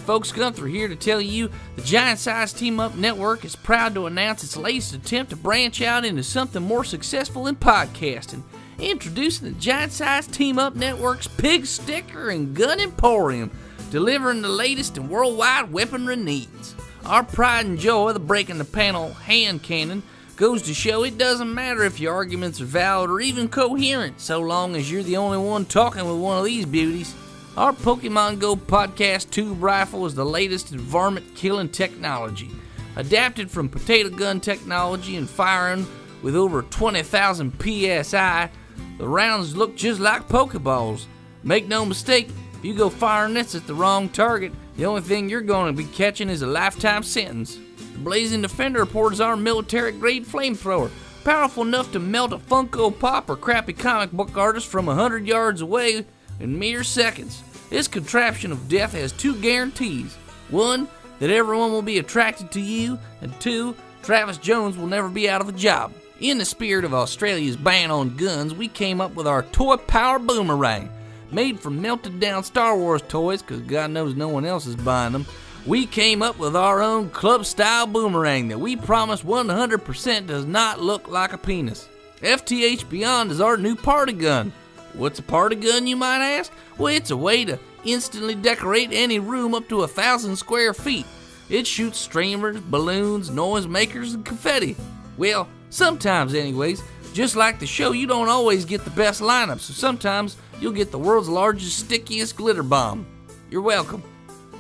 folks, Gunther here to tell you the Giant Size Team Up Network is proud to announce its latest attempt to branch out into something more successful than podcasting. Introducing the Giant Size Team Up Network's Pig Sticker and Gun Emporium, delivering the latest in worldwide weaponry needs. Our pride and joy, the breaking the panel hand cannon, goes to show it doesn't matter if your arguments are valid or even coherent, so long as you're the only one talking with one of these beauties. Our Pokemon Go podcast tube rifle is the latest in varmint-killing technology. Adapted from potato gun technology and firing with over 20,000 PSI, the rounds look just like Pokeballs. Make no mistake, if you go firing this at the wrong target, the only thing you're going to be catching is a lifetime sentence. The Blazing Defender reports our military-grade flamethrower, powerful enough to melt a Funko Pop or crappy comic book artist from 100 yards away in mere seconds. This contraption of death has two guarantees. One, that everyone will be attracted to you, and two, Travis Jones will never be out of a job. In the spirit of Australia's ban on guns, we came up with our Toy Power Boomerang. Made from melted down Star Wars toys, because God knows no one else is buying them, we came up with our own club-style boomerang that we promise 100% does not look like a penis. FTH Beyond is our new party gun. What's a party gun, you might ask? Well, it's a way to instantly decorate any room up to 1,000 square feet. It shoots streamers, balloons, noisemakers, and confetti. Well, sometimes anyways. Just like the show, you don't always get the best lineup, so sometimes you'll get the world's largest, stickiest glitter bomb. You're welcome.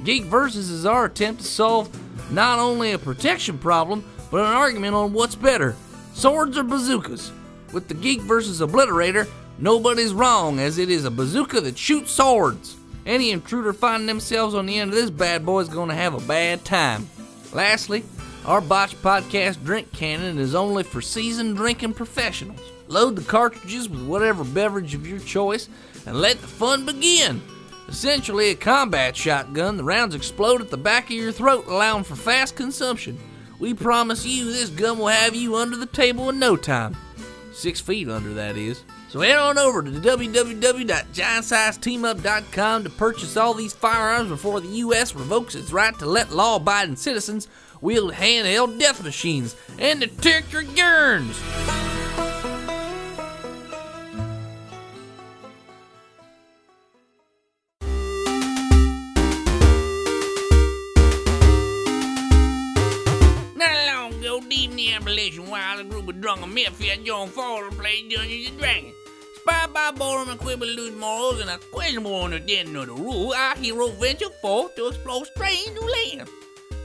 Geek Versus is our attempt to solve not only a protection problem, but an argument on what's better, swords or bazookas. With the Geek Versus Obliterator, nobody's wrong, as it is a bazooka that shoots swords. Any intruder finding themselves on the end of this bad boy is going to have a bad time. Lastly, our Botched podcast drink cannon is only for seasoned drinking professionals. Load the cartridges with whatever beverage of your choice and let the fun begin. Essentially a combat shotgun, the rounds explode at the back of your throat, allowing for fast consumption. We promise you this gun will have you under the table in no time. 6 feet under, that is. So head on over to www.giantsizeteamup.com to purchase all these firearms before the U.S. revokes its right to let law-abiding citizens wield handheld death machines and detect your guns. Deep in the Appalachian Wild, a group of drunken Midfield joined forward to play Dungeons & Dragons. Inspired by boredom and equipped with loose morals and a questionable understanding of the rule, our heroes venture forth to explore strange new lands.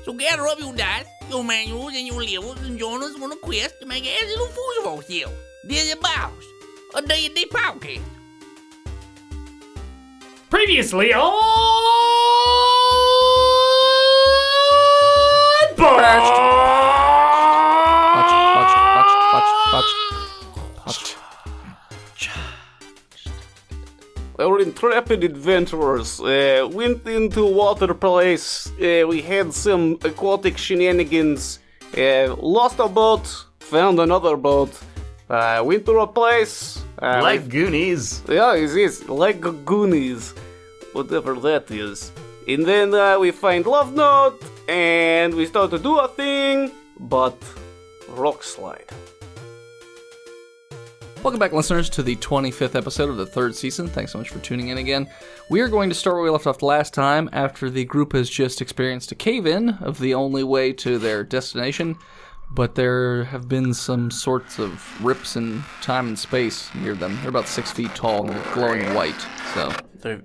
So gather up your dice, your manuals, and your levels and join us on a quest to make absolute fools of ourselves. This is Botched, a D&D podcast. Previously on Botched. Our intrepid adventurers went into a water place. We had some aquatic shenanigans. Lost a boat, found another boat. Went to a place. Like Goonies. Yeah, it is. Like Goonies. Whatever that is. And then we find Love Note, and we start to do a thing, but rock slide. Welcome back, listeners, to the 25th episode of the third season. Thanks so much for tuning in again. We are going to start where we left off last time, after the group has just experienced a cave-in of the only way to their destination, but there have been some sorts of rips in time and space near them. They're about 6 feet tall and glowing white, so...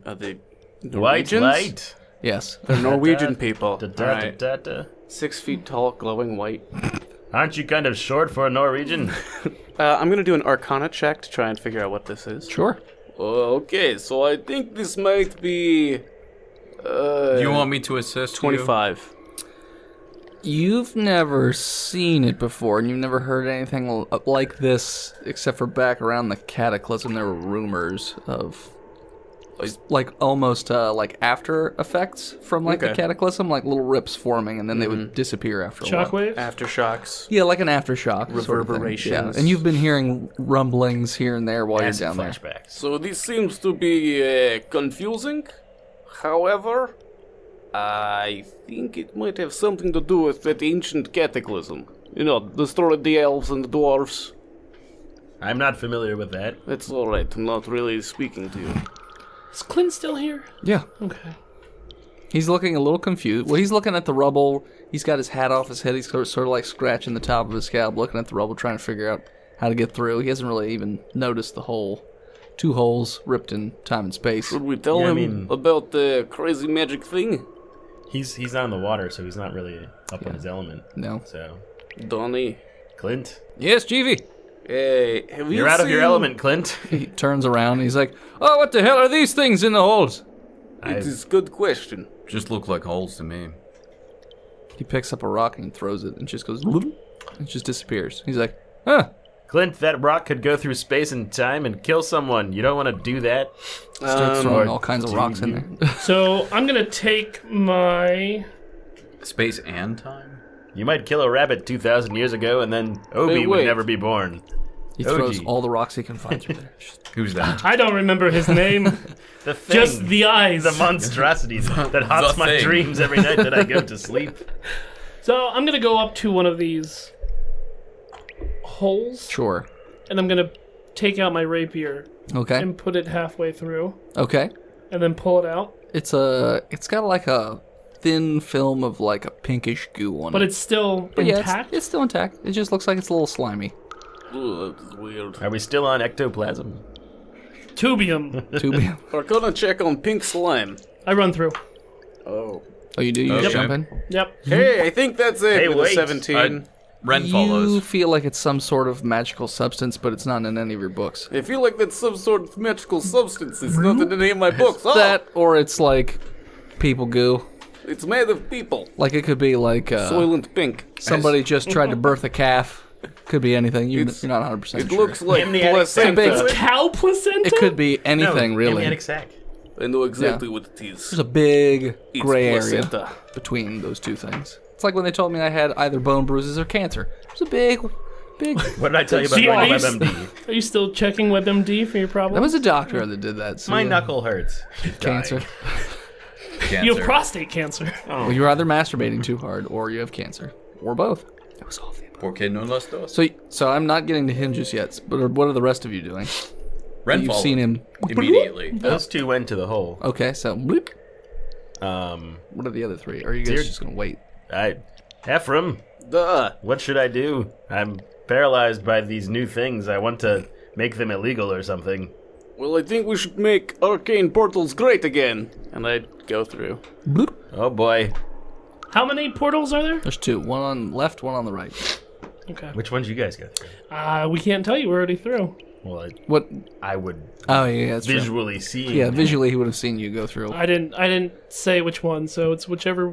Are they White Norwegians? light. Yes. They're Norwegian people. Right. 6 feet tall, glowing white. Aren't you kind of short for a Norwegian? I'm gonna do an Arcana check to try and figure out what this is. Sure. Okay, so I think this might be... Do you want me to assist 25. You've never seen it before, and you've never heard anything like this, except for back around the Cataclysm. There were rumors of... like almost like after effects from like the Cataclysm, like little rips forming, and then they would disappear after a while. Shockwave? Aftershocks. Yeah, like an aftershock. Reverberations. Sort of thing. Yeah. And you've been hearing rumblings here and there while you're down there. Flashbacks. So this seems to be confusing. However, I think it might have something to do with that ancient cataclysm. You know, destroyed the elves and the dwarves. I'm not familiar with that. That's alright, I'm not really speaking to you. Is Clint still here? Yeah. Okay. He's looking a little confused. Well, he's looking at the rubble. He's got his hat off his head. He's sort of like scratching the top of his scalp, looking at the rubble, trying to figure out how to get through. He hasn't really even noticed the hole. 2 holes ripped in time and space. Should we tell him about the crazy magic thing? He's not in the water, so he's not really up in his element. No. So, Donnie. Clint, Yes, Jeevy. Hey, have you you're out of your seen- element, Clint. He turns around and he's like, "Oh, what the hell are these things in the holes?" It is a good question. Just look like holes to me. He picks up a rock and throws it and just goes, "Bloop," and just disappears. He's like, "Huh." Clint, that rock could go through space and time and kill someone. You don't want to do that. Starts throwing or all kinds of do rocks in you? there. So I'm gonna take my. Space and time? You might kill a rabbit 2,000 years ago, and then Obi Hey, would wait. never be born. He throws OG. all the rocks he can find through there. Who's that? I don't remember his name. The thing, Just the eyes. the monstrosity that haunts The my thing. dreams every night that I go to sleep. So I'm gonna go up to one of these holes, Sure. and I'm gonna take out my rapier Okay. and put it halfway through, Okay. and then pull it out. It's got like a thin film of like a pinkish goo on But it. it's still But yeah, intact. it's still intact. It just looks like it's a little slimy. Ooh, that's weird. Are we still on ectoplasm? Tubium. Tubium. We're gonna check on pink slime. I run through. Oh. Oh, you do? You just Okay. jump in? Yep. Hey, I think that's it Hey, with wait. a 17. Ren You follows. feel like it's some sort of magical substance, but it's not in any of your books. I feel like that's some sort of magical substance. It's not in any of my books. Oh, That, or it's like people goo. it's made of people. Like it could be like Soylent pink. somebody just tried to birth a calf. Could be anything. You're It's- not 100% It sure. looks like Amniotic placenta. sac. Cow placenta? It could be anything, no, really. amniotic sac. I know exactly what it is. There's a big It's gray placenta. area between those two things. It's like when they told me I had either bone bruises or cancer. There's a big. What did I tell you about So my are you- WebMD? Are you still checking WebMD for your problem? That was a doctor that did that. So My yeah. knuckle hurts. Cancer. You have prostate cancer. Well, you're either masturbating too hard or you have cancer. Or both. It was all of the above. ¿Por qué no las dos? So I'm not getting to him just yet, but what are the rest of you doing? Ren You've follows seen him. immediately. Those two went to the hole. Okay, so bloop. Um, What are the other 3? Are you guys Dear- just going to wait? Ephraim, Duh. what should I do? I'm paralyzed by these new things. I want to make them illegal or something. Well, I think we should make arcane portals great again. And I'd go through. Bloop. Oh boy. How many portals are there? There's 2. One on left, one on the right. Okay. Which ones you guys go through? We can't tell you. We're already through. Well, What? I would Oh, yeah, that's true. visually see. Yeah, visually he would have seen you go through. I didn't say which one, so it's whichever.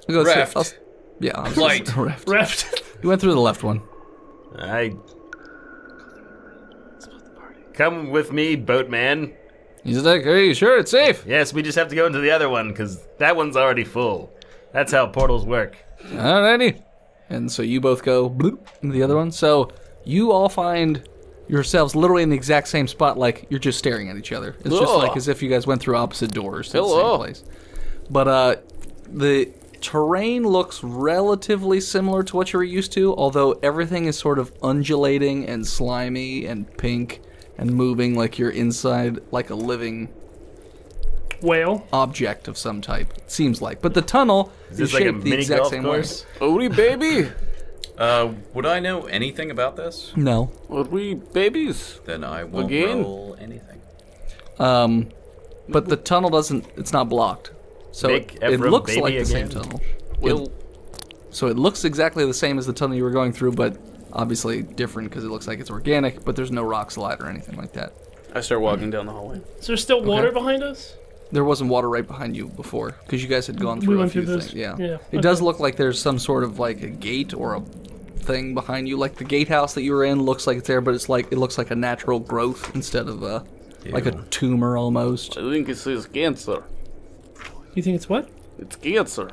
Go through- Reft. Yeah, I'm Light. Reft. Reft. You went through the left one. I come with me, boatman. He's like, are you sure it's safe? Yes, we just have to go into the other one because that one's already full. That's how portals work. Alrighty. And so you both go bloop into the other one. So you all find yourselves literally in the exact same spot, like you're just staring at each other. It's just Ugh. like as if you guys went through opposite doors to the Hello. same place. But the terrain looks relatively similar to what you're used to, although everything is sort of undulating and slimy and pink and moving like you're inside like a living Whale. object of some type. It seems like. But the tunnel Is is this like a shaped the mini exact golf same course? way. Are we baby? Would I know anything about this? No. Are we babies? Then I won't Again? roll anything. But the tunnel doesn't, it's not blocked. So Make it Ephraim looks baby like the same again? tunnel. Well, So it looks exactly the same as the tunnel you were going through, but obviously different because it looks like it's organic, but there's no rock slide or anything like that. I start walking down the hallway. Is there still water behind us? There wasn't water right behind you before because you guys had gone through We a went few through this. things. Yeah. Yeah, It does look like there's some sort of like a gate or a thing behind you. Like the gatehouse that you were in looks like it's there, but it's like it looks like a natural growth instead of like a Ew. tumor almost. I think it says cancer. You think it's what? It's cancer.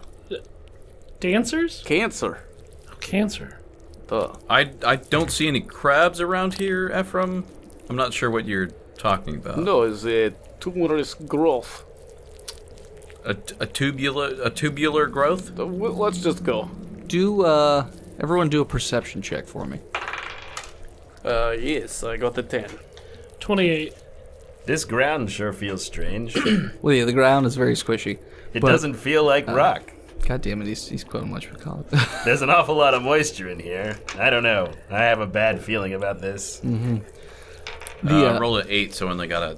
Dancers? Cancer. Oh, cancer. Duh. I don't see any crabs around here, Ephraim. I'm not sure what you're talking about. No, it's a tumorous growth. A tubular growth? Let's just go. Everyone do a perception check for me. Yes, I got the 10. 28. This ground sure feels strange. Well, yeah, the ground is very squishy. It But- doesn't feel like rock. God damn it, he's quoting much for college. There's an awful lot of moisture in here. I don't know. I have a bad feeling about this. Roll an 8, so only got a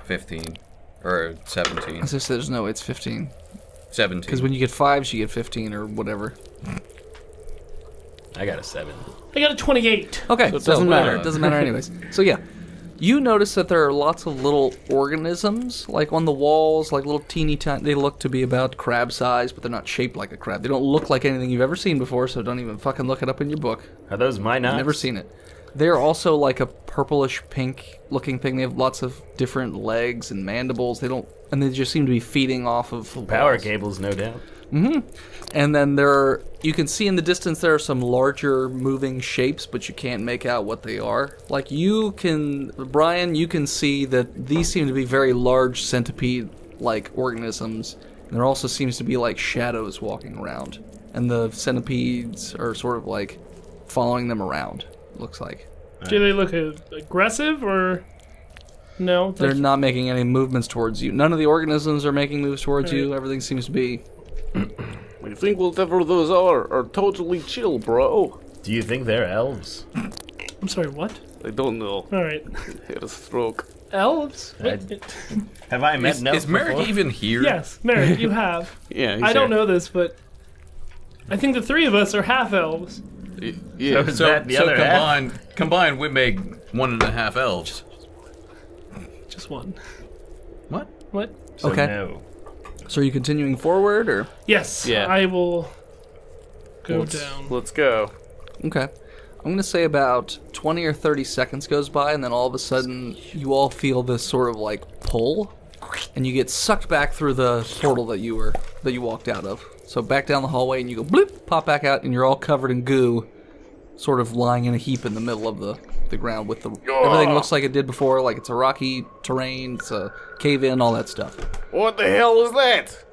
15. Or 17. As I said, there's no, it's 15. 17. Because when you get 5s, you get 15 or whatever. I got a 7. I got a 28. Okay, So it doesn't matter. It doesn't matter anyways. So yeah, you notice that there are lots of little organisms, like on the walls, like little teeny tiny. They look to be about crab size, but they're not shaped like a crab. They don't look like anything you've ever seen before, so don't even fucking look it up in your book. Are those Minox? Never seen it. They're also like a purplish pink looking thing. They have lots of different legs and mandibles. And they just seem to be feeding off of the Power walls. cables, no doubt. And then you can see in the distance there are some larger moving shapes, but you can't make out what they are. Like Brian, you can see that these seem to be very large centipede-like organisms. And there also seems to be like shadows walking around. And the centipedes are sort of like following them around, looks like. Do they look aggressive or no? They're not making any movements towards you. None of the organisms are making moves towards you. Everything seems to be... I think whatever those are totally chill, bro. Do you think they're elves? I'm sorry, what? I don't know. All right. Had a stroke. Elves? Have I met an elf Is Merrick before? even here? Yes, Merrick, you have. Yeah, he's I don't here. know this, but I think the three of us are half elves. Yeah. So is that the other half? combined, we make 1.5 elves. Just one. What? What? So Okay. No. So are you continuing forward, or...? Yes, Yeah. I will go let's, down. Let's go. Okay. I'm going to say about 20 or 30 seconds goes by, and then all of a sudden, you all feel this sort of, like, pull, and you get sucked back through the portal that you walked out of. So back down the hallway, and you go bloop, pop back out, and you're all covered in goo, sort of lying in a heap in the middle of the ground with everything looks like it did before, like it's a rocky terrain, it's a cave-in, all that stuff. What the hell is that?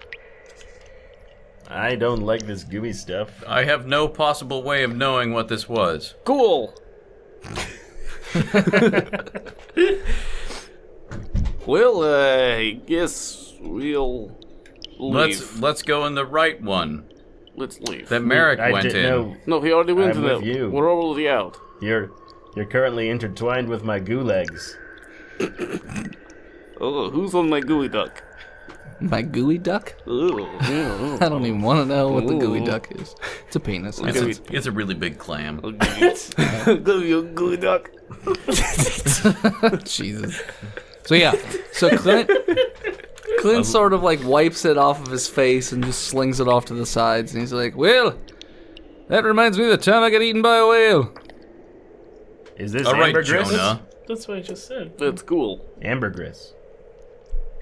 I don't like this gooey stuff. I have no possible way of knowing what this was. Cool. Well, I guess we'll leave. Let's go in the right one Let's leave. that Merrick I went in. didn't know. No, he already went I'm to with that. you. We're already out. You're currently intertwined with my goo legs. Oh, who's on my gooey duck? My gooey duck? Oh, yeah. I don't even want to know what the gooey Ooh. duck is. It's a penis. It's a really big clam. Gooey duck. Jesus. So yeah, so Clint sort of like wipes it off of his face and just slings it off to the sides, and he's like, "Well, that reminds me of the time I got eaten by a whale." Is this All right, ambergris? Jonah. That's what I just said. That's cool. Ambergris.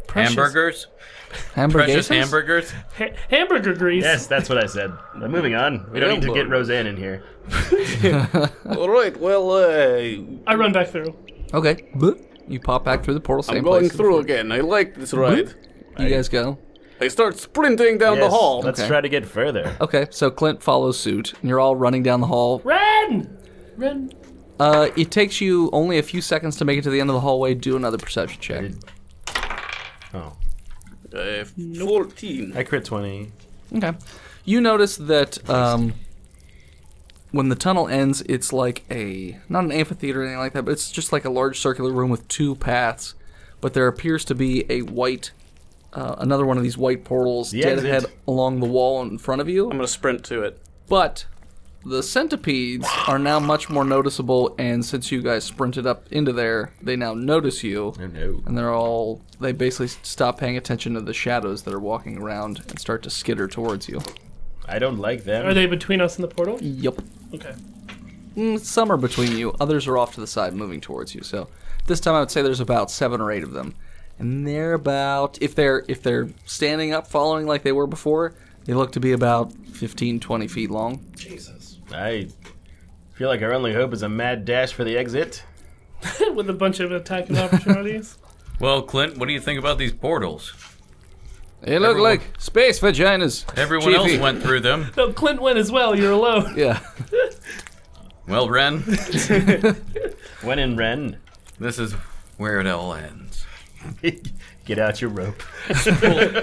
Hamburgers? Hamburguesas? Precious hamburgers? Hamburger grease. Yes, that's what I said. But moving on. We don't need to get Roseanne in here. All right. Well, I run back through. Okay, but you pop back through the portal. Same I'm going place as through before. again. I like this ride. You guys go. I start sprinting down the Yes, hall. Let's Okay. try to get further. Okay, so Clint follows suit, and you're all running down the hall. Run! Run. It takes you only a few seconds to make it to the end of the hallway. Do another perception check. Oh. 14. I crit 20. Okay. You notice that when the tunnel ends, it's like not an amphitheater or anything like that, but it's just like a large circular room with two paths. But there appears to be a another one of these white portals The dead exit. ahead along the wall in front of you. I'm gonna sprint to it. But the centipedes are now much more noticeable, and since you guys sprinted up into there, they now notice you. Oh no. And they basically stop paying attention to the shadows that are walking around and start to skitter towards you. I don't like them. Are they between us and the portal? Yep. Okay. Some are between you, others are off to the side moving towards you. So this time I would say there's about 7 or 8 of them. And they're about, if they're standing up following like they were before, they look to be about 15, 20 feet long. Jesus. I feel like our only hope is a mad dash for the exit. With a bunch of attacking opportunities. Well, Clint, what do you think about these portals? They look like space vaginas. Everyone else went through them. No, Clint went as well. You're alone. Yeah. Well, Ren, When in Ren, this is where it all ends. get out your rope.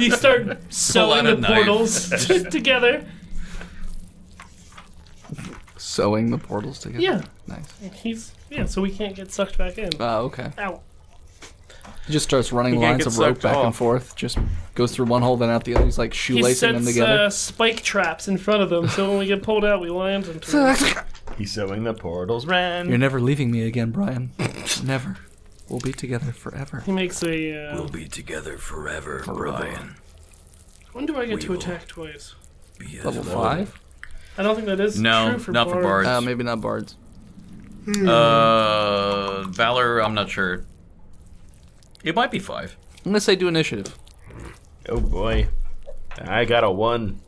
You start sewing out a the knife. portals together. Sewing the portals together. Yeah. Nice. So we can't get sucked back in. Oh, okay. Ow. He just starts running He can't lines get of rope sucked back and off. forth. Just goes through one hole, then out the other. He's like He shoelacing them sets together. spike traps in front of them, so when we get pulled out, we land into them. He's sewing the portals, Ren. You're never leaving me again, Brian. Never. We'll be together forever. He makes a. We'll be together forever, Brian. When do I get to attack twice? Level 5? I don't think that is No, true for not for bards. bards. Maybe not bards. Valor, I'm not sure. It might be 5. Unless they do initiative. Oh boy, I got a 1.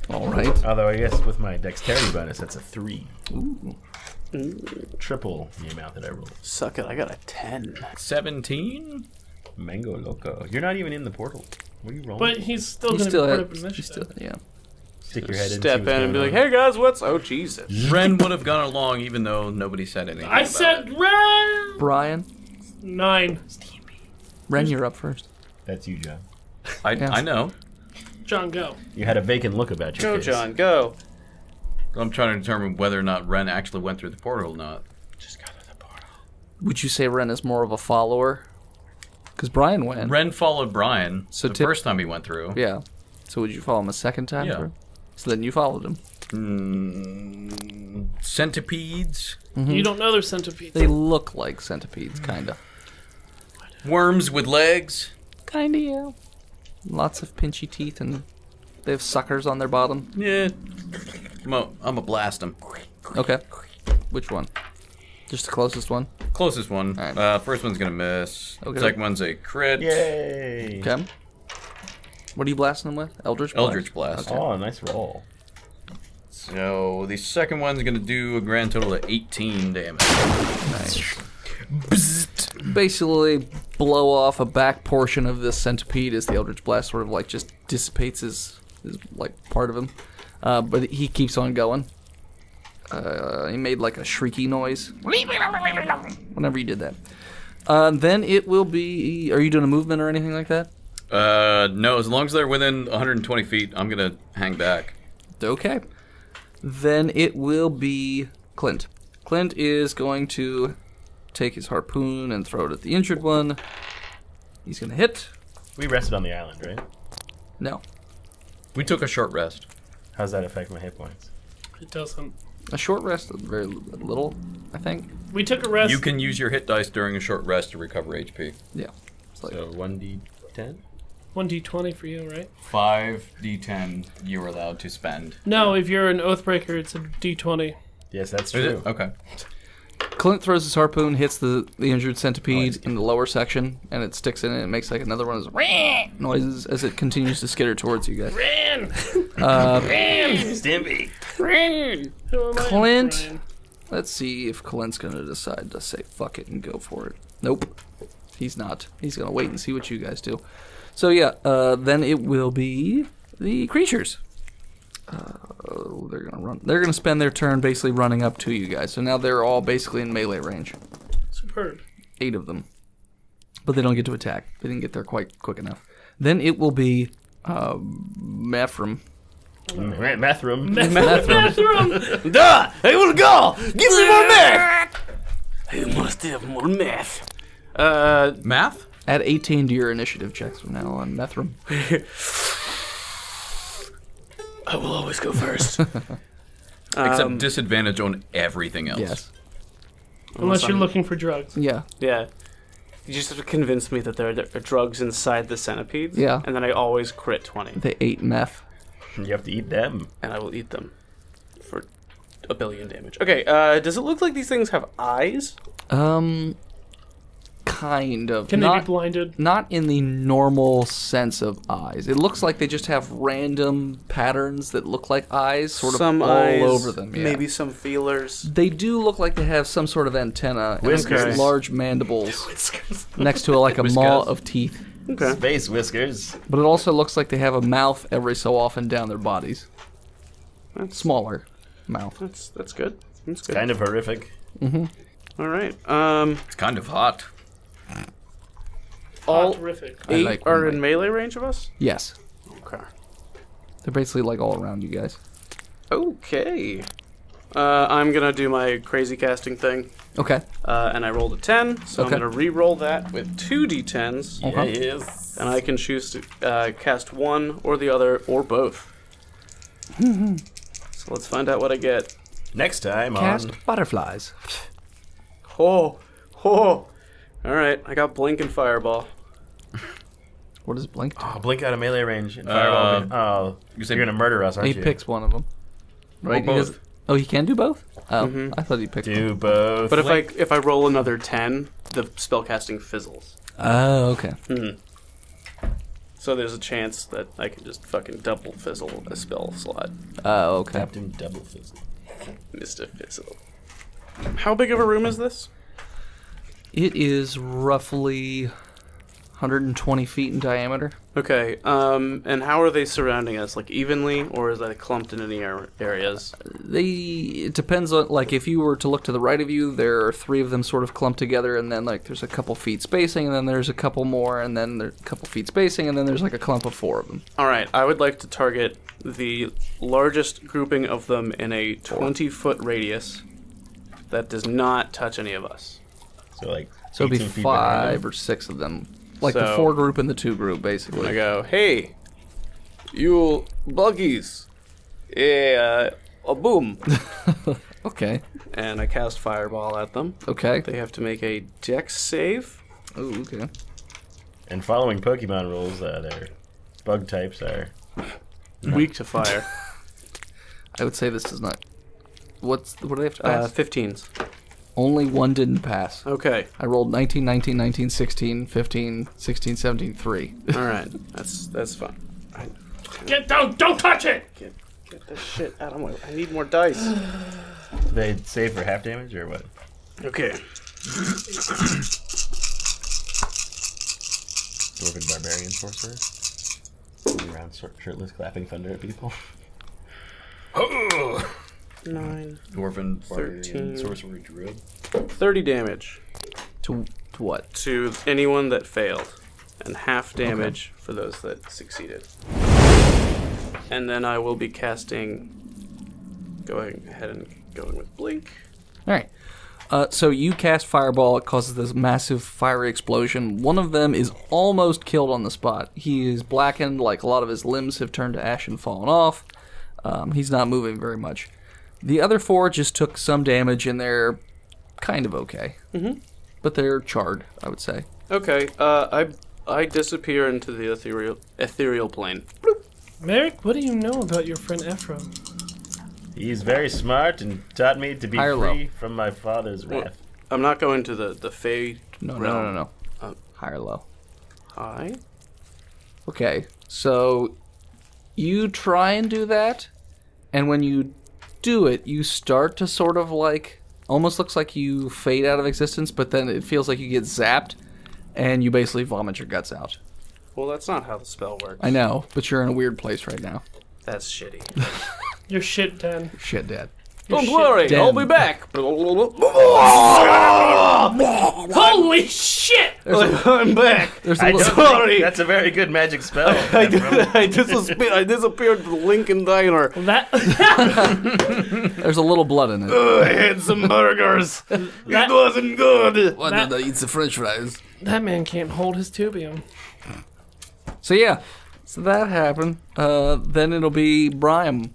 All right. Although I guess with my dexterity bonus, that's a 3. Ooh. Triple the amount that I rolled. Suck it, I got a 10. 17? Mango loco. You're not even in the portal. What are you rolling? But he's still He's going to be still part ahead. of initiative. He's still, yeah. Stick your head in. Step in and be like, hey guys, what's... Oh, Jesus. Ren would have gone along even though nobody said anything. I about said it. Ren! Brian, 9. Ren, you're up first. That's you, John. I know. John, go. You had a vacant look about your Go, face. John, go. I'm trying to determine whether or not Ren actually went through the portal or not. Just go to the portal. Would you say Ren is more of a follower? Because Brian went. Ren followed Brian So the tip- first time he went through. Yeah. So would you follow him a second time? Yeah. So then you followed him. Centipedes, You don't know they're centipedes. They look like centipedes, kind of. worms with legs. Kind of, yeah. Lots of pinchy teeth, and they have suckers on their bottom. Yeah. I'm a blast them. Okay. Which one? Just the closest one? Closest one. Alright. First one's gonna miss. Okay. Second one's a crit. Yay! Okay. What are you blasting them with? Eldritch Blast? Eldritch Blast. Okay. Oh, nice roll. So the second one's gonna do a grand total of 18 damage. Nice. Basically, blow off a back portion of this centipede as the Eldritch Blast sort of like just dissipates his like part of him. But he keeps on going. He made like a shrieky noise whenever you did that. Then it will be. Are you doing a movement or anything like that? No, as long as they're within 120 feet, I'm gonna hang back. Okay. Then it will be Clint. Clint is going to take his harpoon and throw it at the injured one. He's going to hit. We rested on the island, right? No. We took a short rest. How's that affect my hit points? It doesn't. A short rest, very little, I think. We took a rest. You can use your hit dice during a short rest to recover HP. Yeah. It's like, So 1d10? 1d20 for you, right? 5d10 you're allowed to spend. No, if you're an Oathbreaker, it's a d20. Yes, that's Is true. it? Okay. Clint throws his harpoon, hits the injured centipede in the lower section, and it sticks in it. It makes like another one of those noises as it continues to skitter towards you guys. Ran! Stimpy. Ran! Who am I? Clint. Brian. Let's see if Clint's going to decide to say fuck it and go for it. Nope. He's not. He's going to wait and see what you guys do. So yeah, then it will be the creatures. They're going to run. They're going to spend their turn basically running up to you guys. So now they're all basically in melee range. Superb. 8 of them. But they don't get to attack. They didn't get there quite quick enough. Then it will be Mephram. Methrum. Bathroom! Duh! Hey, wanna go? Give me more meth! I must have more meth. Math? Add 18 to your initiative checks from now on, Mephram. I will always go first. Except disadvantage on everything else. Yes. Unless you're looking for drugs. Yeah. Yeah. You just have to convince me that there are drugs inside the centipedes. Yeah. And then I always crit 20. They ate meth. You have to eat them. And I will eat them for 1 billion damage. Okay, does it look like these things have eyes? Kind of. Can they be blinded? Not in the normal sense of eyes. It looks like they just have random patterns that look like eyes, sort of Some all eyes, over them. Yeah. maybe some feelers. They do look like they have some sort of antenna and Whiskers. large mandibles next to like a maw of teeth. Okay. Space whiskers. But it also looks like they have a mouth every so often down their bodies. Smaller mouth. That's good. That's good. Kind of horrific. All right. It's kind of hot. All Terrific. 8 like are when in melee range of us? Yes. Okay. They're basically like all around you guys. Okay. I'm going to do my crazy casting thing. Okay. And I rolled a 10, so Okay. I'm going to re-roll that with 2 d10s. Yes. And I can choose to cast one or the other or both. So let's find out what I get. Next time Cast on... butterflies. Oh. Alright, I got Blink and Fireball. What does blink do? Oh, blink out of melee range. And fireball. Oh, You said you're going to murder us, aren't He you? picks one of them. Right? Or both. He can do both? Oh, I thought he picked one. Do both. But if I roll another 10, the spellcasting fizzles. Oh, okay. So there's a chance that I can just fucking double fizzle a spell slot. Oh, okay. Captain Double Fizzle. Mr. Fizzle. How big of a room is this? It is roughly 120 feet in diameter. Okay, and how are they surrounding us? Like evenly, or is that clumped in any areas? It depends on, like, if you were to look to the right of you, there are 3 of them sort of clumped together, and then, like, there's a couple feet spacing, and then there's a couple more, and then there's a couple feet spacing, and then there's, like, a clump of 4 of them. Alright, I would like to target the largest grouping of them in a 20-foot radius that does not touch any of us. So, like, So it'd be 18 feet behind 5 them. or 6 of them. Like the So- 4 group and the 2 group, basically. I go, hey, you buggies, a boom. Okay. And I cast Fireball at them. Okay. They have to make a Dex save. Oh, okay. And following Pokemon rules, their bug types are... Weak to fire. I would say this does not. What do they have to pass? 15s. Only one didn't pass. Okay. I rolled 19, 19, 19, 16, 15, 16, 17, 3. All right. That's fine. Don't touch it! Get this shit out of my... I need more dice. Do they save for half damage or what? Okay. Dwarven Barbarian Sorcerer? Running around shirtless clapping thunder at people. 9, Dwarven 13. sorcery druid. 30 damage To what? to anyone that failed, and half damage for those that succeeded. And then I will be going ahead and going with Blink. All right. So you cast Fireball. It causes this massive fiery explosion. One of them is almost killed on the spot. He is blackened, like a lot of his limbs have turned to ash and fallen off. He's not moving very much. The other 4 just took some damage, and they're kind of okay. Mm-hmm. But they're charred, I would say. Okay, I disappear into the ethereal plane. Merrick, what do you know about your friend Ephraim? He's very smart and taught me to be High or free low? from my father's wrath. I'm not going to the Fey No. realm. High or low. High? Okay, so you try and do that, and when you do it, you start to sort of like, almost looks like you fade out of existence, but then it feels like you get zapped, and you basically vomit your guts out. Well, that's not how the spell works. I know, but you're in a weird place right now. That's shitty. You're shit, Dan. Shit, Dad. Don't shit. worry, Den. I'll be back. Holy shit! I'm back. There's a I little, don't think that's a very good magic spell. I disappeared to the Lincoln Diner. That there's a little blood in it. I had some burgers. It wasn't good. Why that- did I eat the French fries? that man can't hold his tubium. So yeah, so that happened. Then it'll be Brian.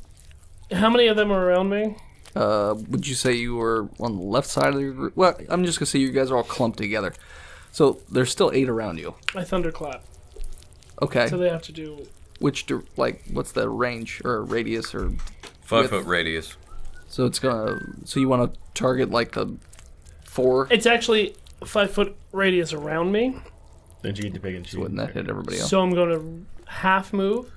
How many of them are around me? Would you say you were on the left side of your group? Well, I'm just gonna say you guys are all clumped together. So there's still 8 around you. I thunderclap. Okay. So they have to do. What's the range or radius or? 5 foot radius. So it's gonna. So you want to target like the 4? It's actually a 5 foot radius around me. Don't you get to pick and choose? Wouldn't that hit everybody else? So I'm going to half move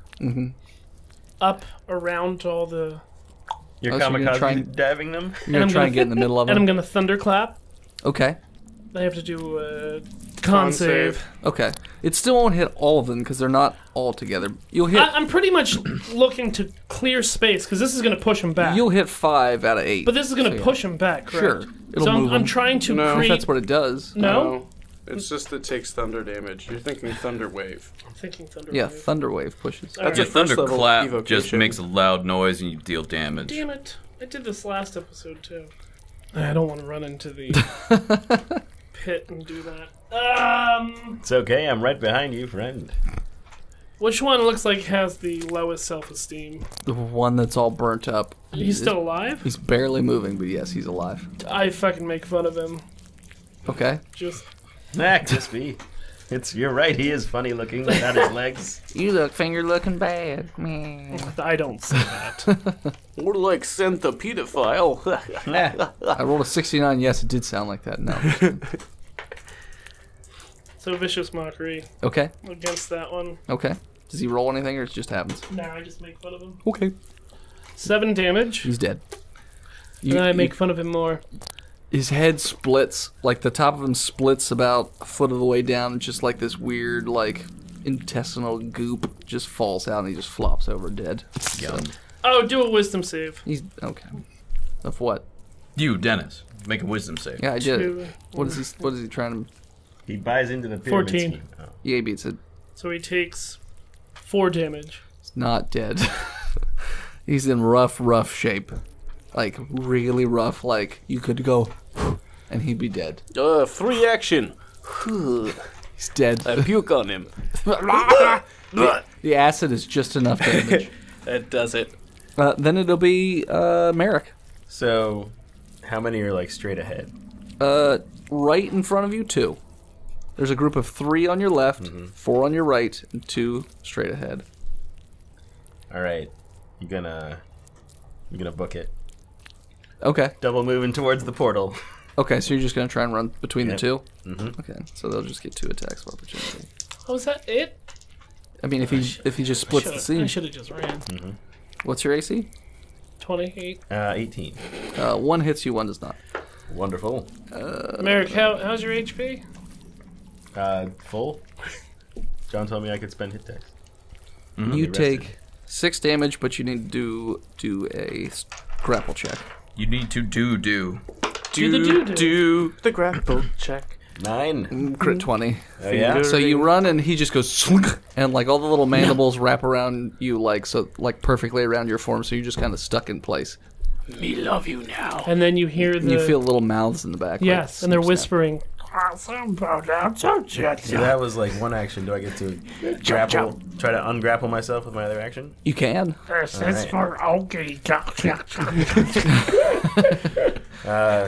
up around to all the. You're Oh, so you're gonna kamikaze try and- diving them? You're gonna try and get in the middle of And I'm them. going to thunderclap. Okay. I have to do a con save. Okay. It still won't hit all of them because they're not all together. You'll hit. I'm pretty much looking to clear space because this is going to push him back. You'll hit 5 out of 8. But this is going to push him back, correct? Sure. It'll So move I'm him. trying to No. create... If that's what it does. No? It's just it takes thunder damage. You're thinking thunder wave. I'm thinking Thunder Yeah, Wave. Thunder Wave pushes. All right. Your first level thunderclap just evocation. makes a loud noise and you deal damage. Damn it. I did this last episode, too. I don't want to run into the pit and do that. It's okay, I'm right behind you, friend. Which one looks like has the lowest self-esteem? The one that's all burnt up. He's still alive? He's barely moving, but yes, he's alive. I fucking make fun of him. Okay. Just... Nah, Crispy. You're right, he is funny looking without his legs. You look finger looking bad. Man. I don't say that. More like Santa pedophile. I rolled a 69. Yes, it did sound like that. No. So Vicious Mockery Okay. against that one. Okay. Does he roll anything or it just happens? Nah, I just make fun of him. Okay. 7 damage. He's dead. And I make fun of him more. His head splits, like the top of him splits about a foot of the way down, just like this weird, like, intestinal goop just falls out and he just flops over dead. Yum. Oh, do a wisdom save. He's, okay. Of what? You, Dennis, make a wisdom save. Yeah, I did. Two. What is he trying to... He buys into the pyramid 14. scheme. Oh. Yeah, he beats it. So he takes 4 damage. He's not dead. He's in rough shape. Like, really rough, like, you could go, and he'd be dead. Free action. He's dead. I puke on him. The acid is just enough damage. That does it. Then it'll be, Merrick. So, how many are like straight ahead? Right in front of you, 2. There's a group of 3 on your left, 4 on your right, and 2 straight ahead. All right, you're gonna book it. Okay. Double moving towards the portal. Okay, so you're just gonna try and run between the Yep. 2? Mm-hmm. Okay, so they'll just get 2 attacks of opportunity. Oh, is that it? I mean, if he just splits the I scene. should have just ran. What's your AC? 28. 18. 1 hits you, 1 does not. Wonderful. Merrick, how's your HP? Full. John told me I could spend hit dice. You Rested. take 6 damage, but you need to do a grapple check. You need to do. Do the do. The grapple check. 9. Crit 20. Oh yeah. So you run and he just goes slunk, and like all the little mandibles wrap around you like perfectly around your form, so you're just kind of stuck in place. Me love you now. And then you hear And the... you feel little mouths in the back. Yes, like, and they're snip, whispering. So that was like one action. Do I get to grapple? Try to ungrapple myself with my other action? snap. You can. Alright.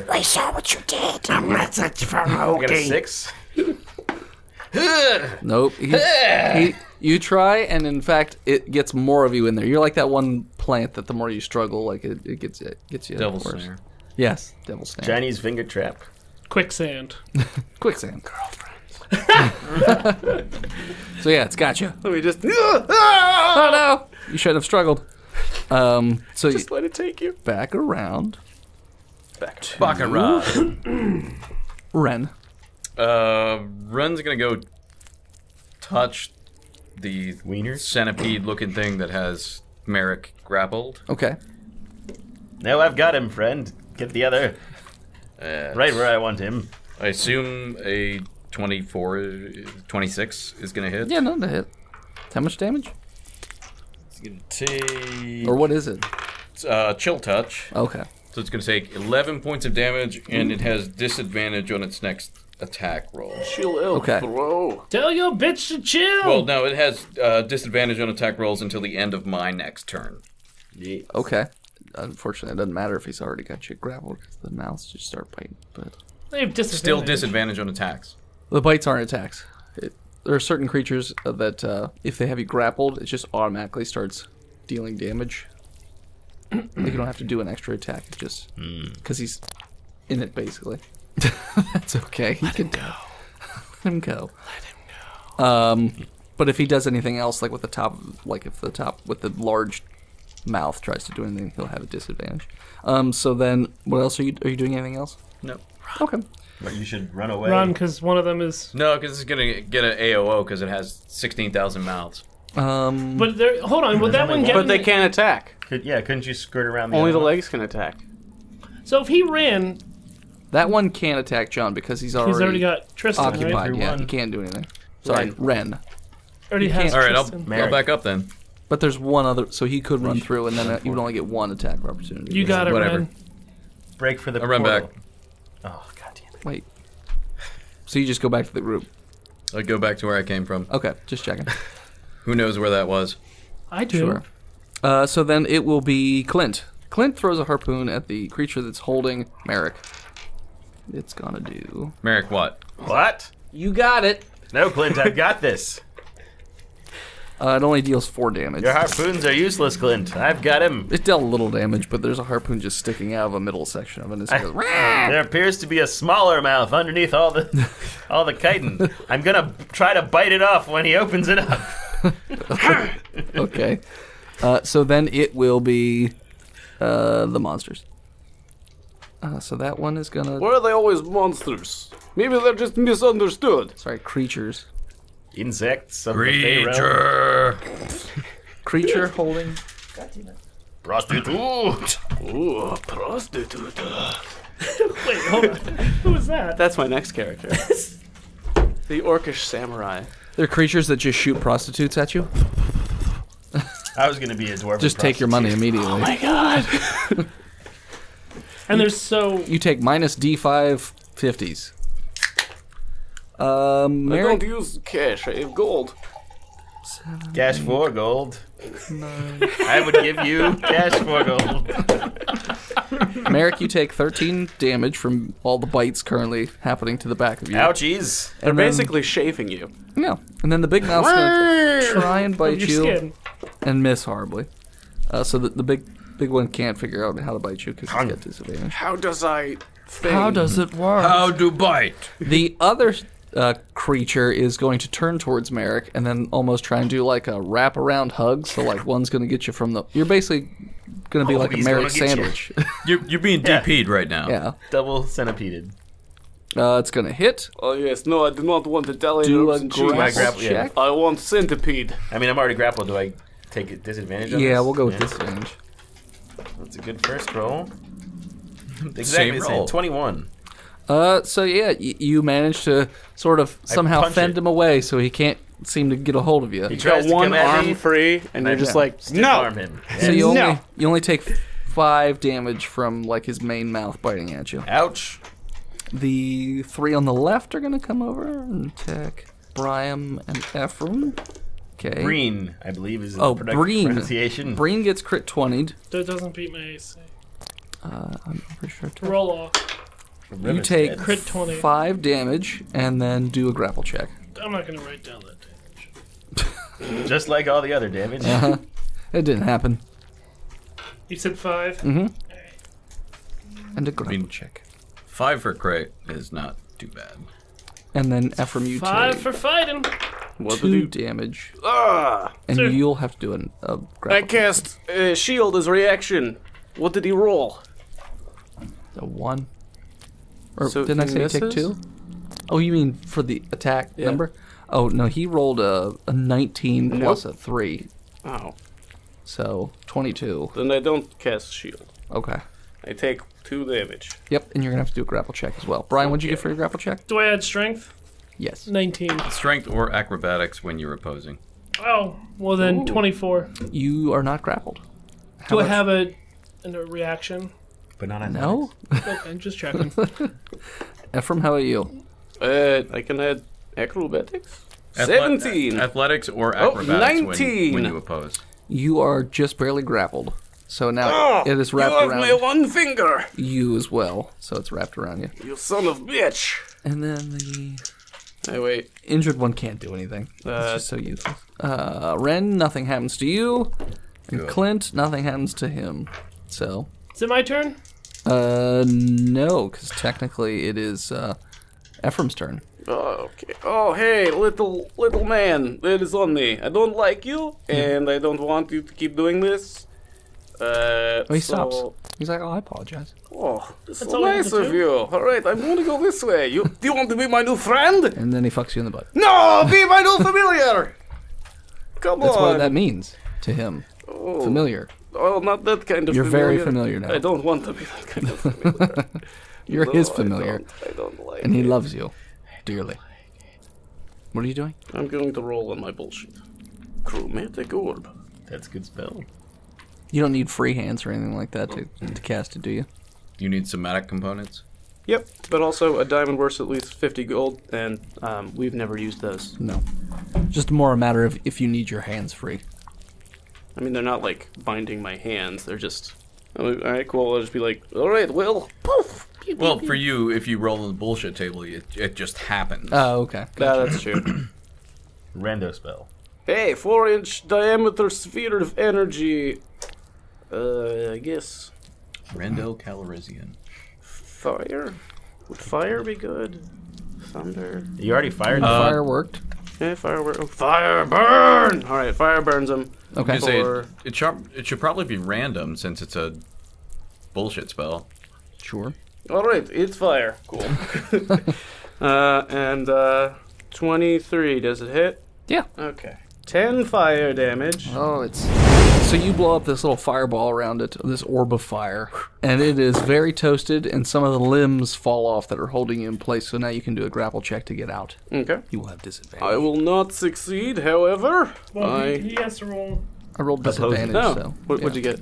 I saw what you did. I'm not such a I got a 6. Nope. You try, and in fact, it gets more of you in there. You're like that one plant that the more you struggle, like it gets you Devil worse. snare. Yes, devil snare. Chinese finger trap. Quicksand. Quicksand. So yeah, it's got you. Let me just. Oh no! You shouldn't have struggled. So Just let it take you. back around. Baccarat. Ren. Ren's gonna go touch the Wieners? centipede-looking thing that has Merrick grappled. Okay. No, I've got him, friend. Get the other. Right where I want him. I assume a 26 is gonna hit. Yeah, no, to hit. How much damage? It's gonna take Or what is it? chill touch. Okay. So it's gonna take 11 points of damage, and it has disadvantage on its next attack roll. Chill out, Okay. bro. Tell your bitch to chill! Well, no, it has disadvantage on attack rolls until the end of my next turn. Okay. Unfortunately, it doesn't matter if he's already got you grappled because the mouths just start biting. But They have disadvantage. Still disadvantage on attacks. the bites aren't attacks. There are certain creatures that if they have you grappled, it just automatically starts dealing damage. Like you don't have to do an extra attack. It just because he's in it basically. That's okay. He can go. Let him go. But if he does anything else, like with the top, like if the top with the large mouth tries to do anything, he'll have a disadvantage. So then, what else are you doing? Anything else? No. Okay. But you should run away. Run, because one of them is. No, because it's gonna get an AOO because it has 16,000 mouths. But there, hold on. Would that one get? But they can't attack. Couldn't you skirt around the Only other the one? legs can attack. So if he ran, That one can't attack John because he's already got Tristan, right? occupied. Yeah, One. he can't do anything. Sorry, Ren. Already has All right, Tristan. I'll back up then. But there's one other, so he could run through, and then you would only get one attack opportunity. You got it, Whatever. Ren. Break for the I'll run portal. back. Oh, god damn it. Wait. So you just go back to the group. I'll go back to where I came from. Okay, just checking. Who knows where that was? I do. Sure. So then it will be Clint. Clint throws a harpoon at the creature that's holding Merrick. It's gonna do. Merrick, what? What? You got it. No, Clint, I've got this. It only deals 4 damage. Your harpoons are useless, Clint. I've got him. It dealt a little damage, but there's a harpoon just sticking out of a middle section of it. And it goes, There appears to be a smaller mouth underneath all the chitin. I'm gonna try to bite it off when he opens it up. okay. So then it will be the monsters. So that one is gonna. Why are they always monsters? Maybe they're just misunderstood. Sorry, creatures. Insects of the Fey realm. Creature holding. Prostitute. Ooh, prostitute. Wait, hold on. Who was that? That's my next character. The Orcish Samurai. They're creatures that just shoot prostitutes at you. I was gonna be a dwarf. Just take your money immediately. Oh my god. And there's so. You take minus D5 50s. I Merrick, don't use cash, I have gold. Cash for gold. I would give you cash for gold. Merrick, you take 13 damage from all the bites currently happening to the back of you. Ouchies. They're And then- basically shaving you. Yeah, and then the big mouth's gonna try and Of bite your you skin. and miss horribly. So the big one can't figure out how to bite you because he's got disadvantage. How does I think? How does it work? How to bite? The other creature is going to turn towards Merrick and then almost try and do like a wraparound hug. So like one's going to get you from the. You're basically going to be like a he's Merrick gonna get sandwich. You're being DP'd right now. yeah. Double centipeded. It's going to hit. Oh yes, no, I do not want Italian Do herbs a and cheese. grapple yeah. check. I want centipede. I mean, I'm already grappled. Do I take a disadvantage on this? Yeah, we'll go with disadvantage. That's a good first roll. Exactly Same the same. roll. 21. So yeah, you managed to sort of somehow punch fend it. him away, so he can't seem to get a hold of you. He You tries got to one come at arm me, free, and you're just like, stiff no. arm him. So you No. only take 5 damage from like his main mouth biting at you. Ouch. The 3 on the left are gonna come over and attack Brian and Ephraim. Okay. Breen, I believe, is Oh, the Breen. pronunciation. Breen gets crit 20'd. That doesn't beat my AC. I'm pretty sure. Roll off. You take Crit 20. 5 damage and then do a grapple check. I'm not going to write down that damage. Just like all the other damage. It didn't happen. You said 5? Mm-hmm. And a grapple check. 5 for crit is not too bad. And then Ephraim, you 5 take for fighting. What did 2 you? damage. Ah! And Sir. you'll have to do a grapple I check. cast shield as reaction. What did he roll? A 1. Or So didn't I he say take misses? 2? Oh, you mean for the attack Yeah. number? Oh, no, he rolled a 19 plus a 3. Oh, So 22. then I don't cast shield. Okay. I take 2 damage. Yep, and you're going to have to do a grapple check as well. Brian, what'd you get for your grapple check? Do I add strength? Yes. 19. Strength or acrobatics when you're opposing. Oh, well then Ooh. 24. You are not grappled. Do I much- have a reaction? But not on No? Okay, just checking. Ephraim, how about you? I can add acrobatics. Athle- 17. Athletics or Oh, acrobatics 19. when you oppose. You are just barely grappled. So now Oh, it is you wrapped have around my one finger. you as well. So it's wrapped around you. You son of bitch. And then the Hey, wait. injured one can't do anything. It's just so useless. Ren, nothing happens to you. And Good. Clint, nothing happens to him. So, Is it my turn? no, because technically it is Ephraim's turn. Oh, okay. Oh, hey, little man, that is on me. I don't like you, and I don't want you to keep doing this. He stops. He's like, oh, I apologize. Oh, it's That's so all we have nice to of do? you. All right, I'm going to go this way. Do you want to be my new friend? And then he fucks you in the butt. No, be my new familiar. Come That's on. what that means to him. Oh, Familiar. well, not that kind of You're familiar. very familiar now. I don't want to be that kind of familiar. You're his familiar. I don't like And he it. loves you dearly. What are you doing? I'm going to roll on my bullshit. Chromatic orb. That's a good spell. You don't need free hands or anything like that to cast it, do you? You need somatic components. Yep, but also a diamond worth at least 50 gold, and we've never used those. No. Just more a matter of if you need your hands free. I mean, they're not like binding my hands. They're just. All right, cool. I'll just be like, all right, Will. Poof. Well, for you, if you roll on the bullshit table, it just happens. Oh, okay. That's true. Rando spell. Hey, 4-inch diameter sphere of energy. I guess Rendo Calrissian. fire. Would fire be good? Thunder. You already fired the Fire worked. Yeah, fire. Oh, fire burn. All right, fire burns them. Okay. You say Or- it should probably be random since it's a bullshit spell. Sure. All right, it's fire. Cool. and 23. Does it hit? Yeah. Okay. 10 fire damage. Oh, it's... So you blow up this little fireball around it, this orb of fire, and it is very toasted, and some of the limbs fall off that are holding you in place, so now you can do a grapple check to get out. Okay. You will have disadvantage. I will not succeed, however. Well, he has to roll. I rolled disadvantage, No. so... What'd you get?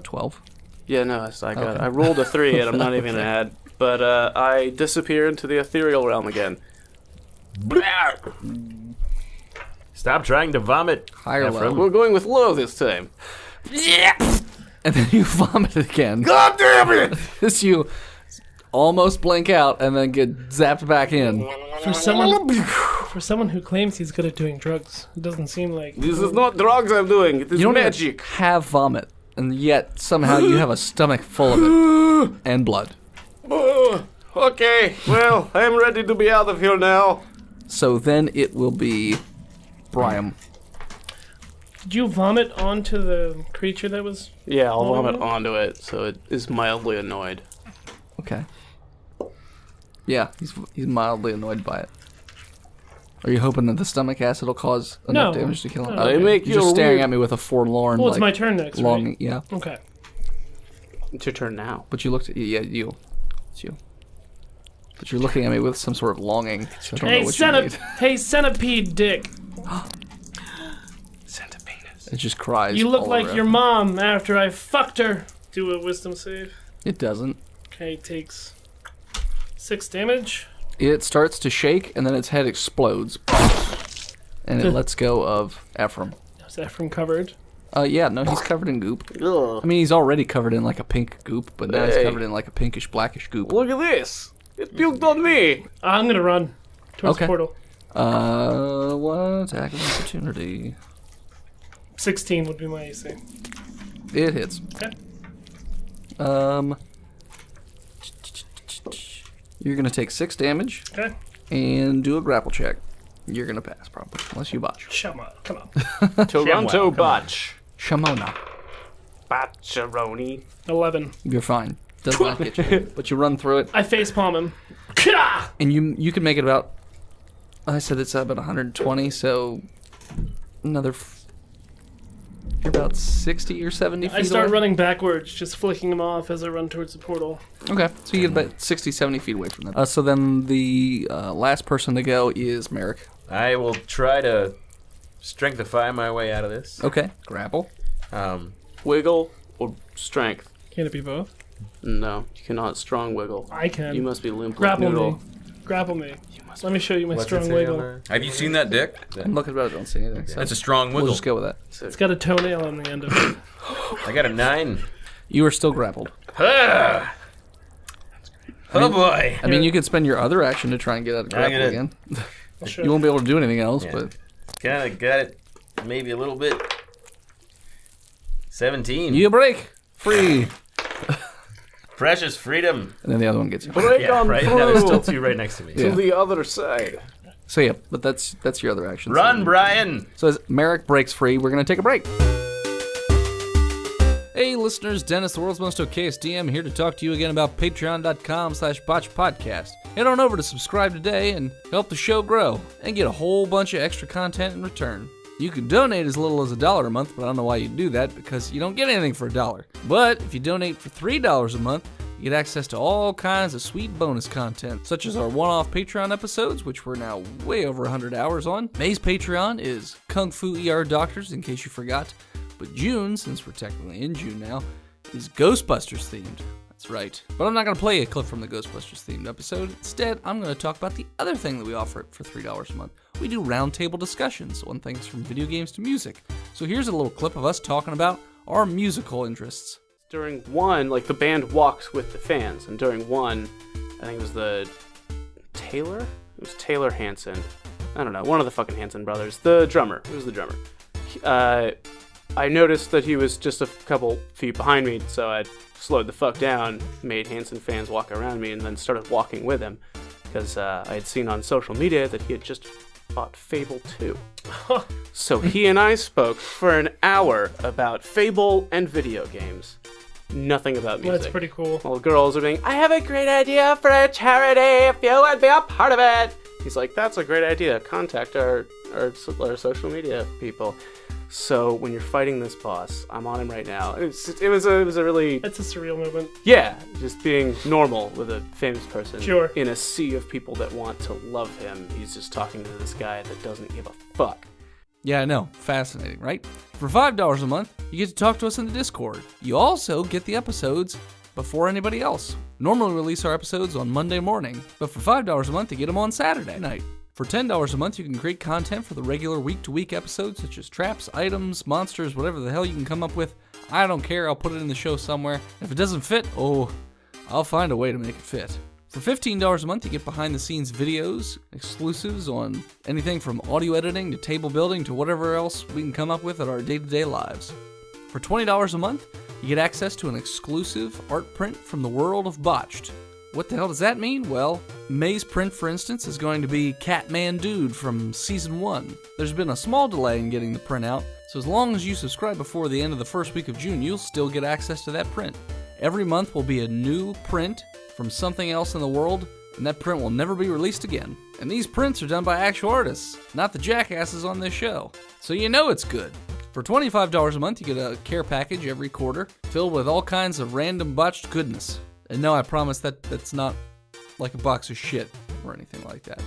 12. Yeah, no, I got. Okay. I rolled a 3, and I'm not even gonna add. But I disappear into the ethereal realm again. Stop trying to vomit. Higher Ephraim. level. We're going with low this time. And then you vomit again. God damn it! This you almost blink out and then get zapped back in. For someone who claims he's good at doing drugs, it doesn't seem like. This is not drugs I'm doing. It is You don't magic. even have vomit, and yet somehow you have a stomach full of it. And blood. Okay, well, I'm ready to be out of here now. So then it will be Brian. Did you vomit onto the creature that was? Yeah, I'll vomit onto it, so it is mildly annoyed. Okay. Yeah, he's mildly annoyed by it. Are you hoping that the stomach acid will cause enough No. damage to kill him? No. They make You're you just a staring weird- at me with a forlorn, Well, it's like, my turn next, longing. right? Yeah, Okay. It's your turn now. but you looked at you. It's you. But you're looking at me with some sort of longing. So I don't know Hey, what you need. hey, centipede dick. It just cries. You look all like around. your mom after I fucked her. Do a wisdom save. It doesn't. Okay, takes 6 damage. It starts to shake, and then its head explodes. And it lets go of Ephraim. Is that from covered? Yeah, no, he's covered in goop. Ugh. I mean, he's already covered in like a pink goop, but now he's Hey. covered in like a pinkish, blackish goop. Look at this. It puked on me. I'm gonna run towards Okay. the portal. One attack of opportunity. 16 would be my AC. It hits. Okay. You're gonna take 6 damage Okay. and do a grapple check. You're gonna pass, probably, unless you botch. Shut up. Come on. Toronto botch. Shamona. Botcheroni. 11. You're fine. Does not get you, but you run through it, I facepalm him. Kah! and you can make it about. I said it's about 120, so another. You're about 60 or 70 feet I start away. running backwards, just flicking him off as I run towards the portal. Okay, so you get about 60, 70 feet away from them. So then the last person to go is Merrick. I will try to strengthify my way out of this. Okay, grapple. Wiggle or strength? Can it be both? No, you cannot strong wiggle. I can. You must be limp like Grapple noodle. me. Grapple me. Let me show you my What's it strong say on wiggle. there? Have you seen that dick? I'm looking about it, don't see anything. So That's a strong we'll wiggle. just go with that. It's got a toenail on the end of it. I got a 9. You are still grappled. Oh boy. I mean, you could spend your other action to try and get out of grapple gonna- again. I'll show You won't be able to do anything else, Yeah. but Kind of got it. Maybe a little bit. 17. you break free, Precious freedom. and then the other one gets you. Break Yeah, on right. through Now there's still 2 right next to me. to the other side. So yeah, but that's your other action. Run, Brian. So as Merrick breaks free, we're gonna take a break. Hey listeners, Dennis, the world's most okayest DM, here to talk to you again about patreon.com/botchpodcast. Head on over to subscribe today and help the show grow, and get a whole bunch of extra content in return. You can donate as little as $1 a month, but I don't know why you'd do that, because you don't get anything for $1. But if you donate for $3 a month, you get access to all kinds of sweet bonus content, such as our one-off Patreon episodes, which we're now way over 100 hours on. May's Patreon is Kung Fu ER Doctors, in case you forgot. But June, since we're technically in June now, is Ghostbusters themed. That's right. But I'm not going to play a clip from the Ghostbusters themed episode. Instead, I'm going to talk about the other thing that we offer for $3 a month. We do roundtable discussions on things from video games to music. So here's a little clip of us talking about our musical interests. During one, like, the band walks with the fans, and during one, I think it was the Taylor? It was Taylor Hanson. I don't know, one of the fucking Hanson brothers. The drummer. It was the drummer. I noticed that he was just a couple feet behind me, so I slowed the fuck down, made Hanson fans walk around me, and then started walking with him, because I had seen on social media that he had just bought Fable 2. So he and I spoke for an hour about Fable and video games. Nothing about music. That's pretty cool. While girls are being, I have a great idea for a charity if you would be a part of it. He's like, that's a great idea. Contact our social media people. So when you're fighting this boss, I'm on him right now. It was a really... That's a surreal moment. Yeah, just being normal with a famous person. Sure. In a sea of people that want to love him. He's just talking to this guy that doesn't give a fuck. Yeah, I know. Fascinating, right? For $5 a month, you get to talk to us in the Discord. You also get the episodes before anybody else. Normally we release our episodes on Monday morning, but for $5 a month, you get them on Saturday night. For $10 a month, you can create content for the regular week-to-week episodes, such as traps, items, monsters, whatever the hell you can come up with. I don't care, I'll put it in the show somewhere. If it doesn't fit, I'll find a way to make it fit. For $15 a month, you get behind-the-scenes videos, exclusives on anything from audio editing to table building to whatever else we can come up with at our day-to-day lives. For $20 a month, you get access to an exclusive art print from the world of Botched. What the hell does that mean? Well, May's print, for instance, is going to be Catman Dude from Season 1. There's been a small delay in getting the print out, so as long as you subscribe before the end of the first week of June, you'll still get access to that print. Every month will be a new print from something else in the world, and that print will never be released again. And these prints are done by actual artists, not the jackasses on this show. So you know it's good. For $25 a month, you get a care package every quarter, filled with all kinds of random botched goodness. And no, I promise that's not like a box of shit or anything like that.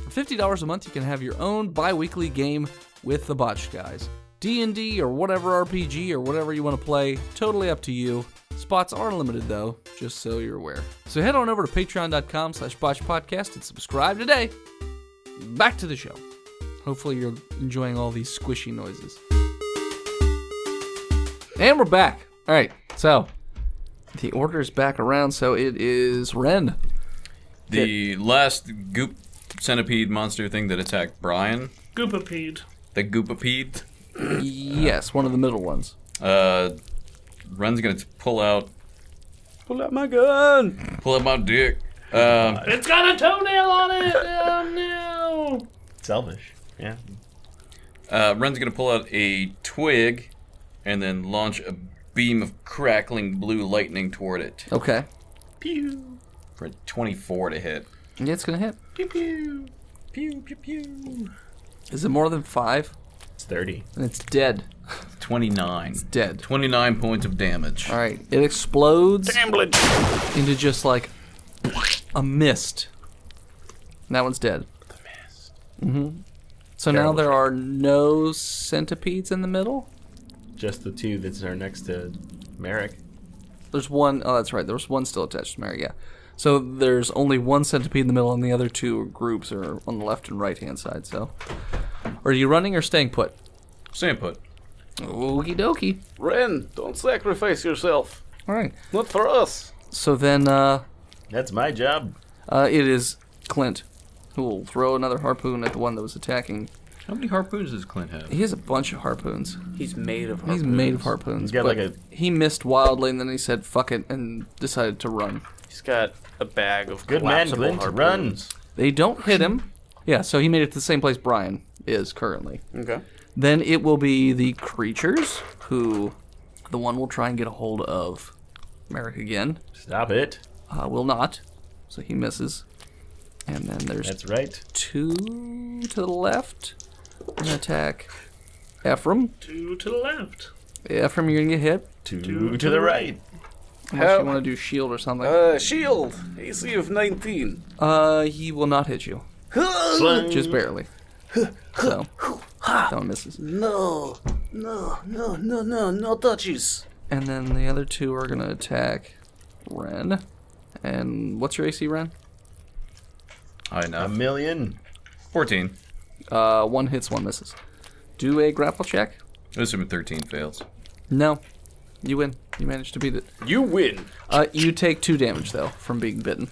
For $50 a month, you can have your own bi-weekly game with the Botched guys. D&D or whatever RPG or whatever you want to play, totally up to you. Spots are limited though, just so you're aware. So head on over to patreon.com/botchpodcast and subscribe today. Back to the show. Hopefully you're enjoying all these squishy noises. And we're back. All right, so the order's back around, so it is Ren. The last goop centipede monster thing that attacked Brian. Goopapede. The goopapede. Yes, one of the middle ones. Ren's gonna pull out my gun! Pull out my dick. It's got a toenail on it! Oh no! Selfish. Yeah. Ren's gonna pull out a twig and then launch a beam of crackling blue lightning toward it. Okay. Pew! For a 24 to hit. Yeah, it's gonna hit. Pew pew! Pew pew pew! Is it more than 5? It's 30. And it's dead. 29. It's dead. 29 points of damage. All right, it explodes into just like a mist. And that one's dead. The mist. Mm-hmm. So now there are no centipedes in the middle? Just the two that are next to Merrick. There's one, oh that's right, there's one still attached to Mary, yeah. So there's only one centipede in the middle and the other two groups are on the left and right hand side, so. Are you running or staying put? Staying put. Okie dokie. Ren, don't sacrifice yourself. Alright. Not for us. So then, That's my job. it is Clint who will throw another harpoon at the one that was attacking. How many harpoons does Clint have? He has a bunch of harpoons. He's made of harpoons. He's made of harpoons. He's got but like a... He missed wildly and then he said fuck it and decided to run. He's got a bag of Good man, collapsible Clint. harpoons. They don't hit him. Yeah, so he made it to the same place Brian is currently. Okay. Then it will be the creatures who The one will try and get a hold of Merrick again. Stop it. Will not. So he misses. And then there's That's right. 2 to the left. An attack Ephraim. 2 to the left. Ephraim, you're going to get hit. 2 to the right. Unless you want to do shield or something. Shield. AC of 19. He will not hit you. Sling. Just barely. So, that one misses. No touches. And then the other 2 are going to attack Ren. And what's your AC, Ren? I know. 1,000,000. 14. 1 hits, 1 misses. Do a grapple check. Assuming 13 fails. No. You win. You managed to beat it. You win. You take 2 damage, though, from being bitten.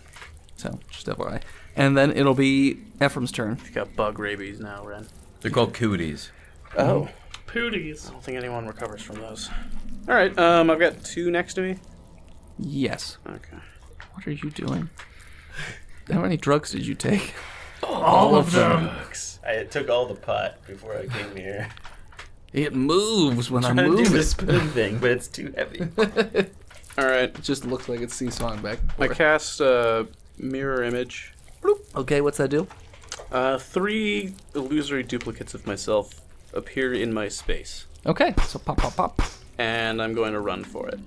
So, just FYI. And then it'll be Ephraim's turn. You got bug rabies now, Ren. They're called cooties. Oh. Pooties. I don't think anyone recovers from those. All right. I've got 2 next to me. Yes. Okay. What are you doing? How many drugs did you take? All of them. I took all the pot before I came here. It moves when I'm I'm trying to do moving. the spoon thing, but it's too heavy. All right. It just looks like it's seesawing back. I cast mirror image. Okay, what's that do? 3 illusory duplicates of myself appear in my space, Okay, so pop, pop, pop. and I'm going to run for it.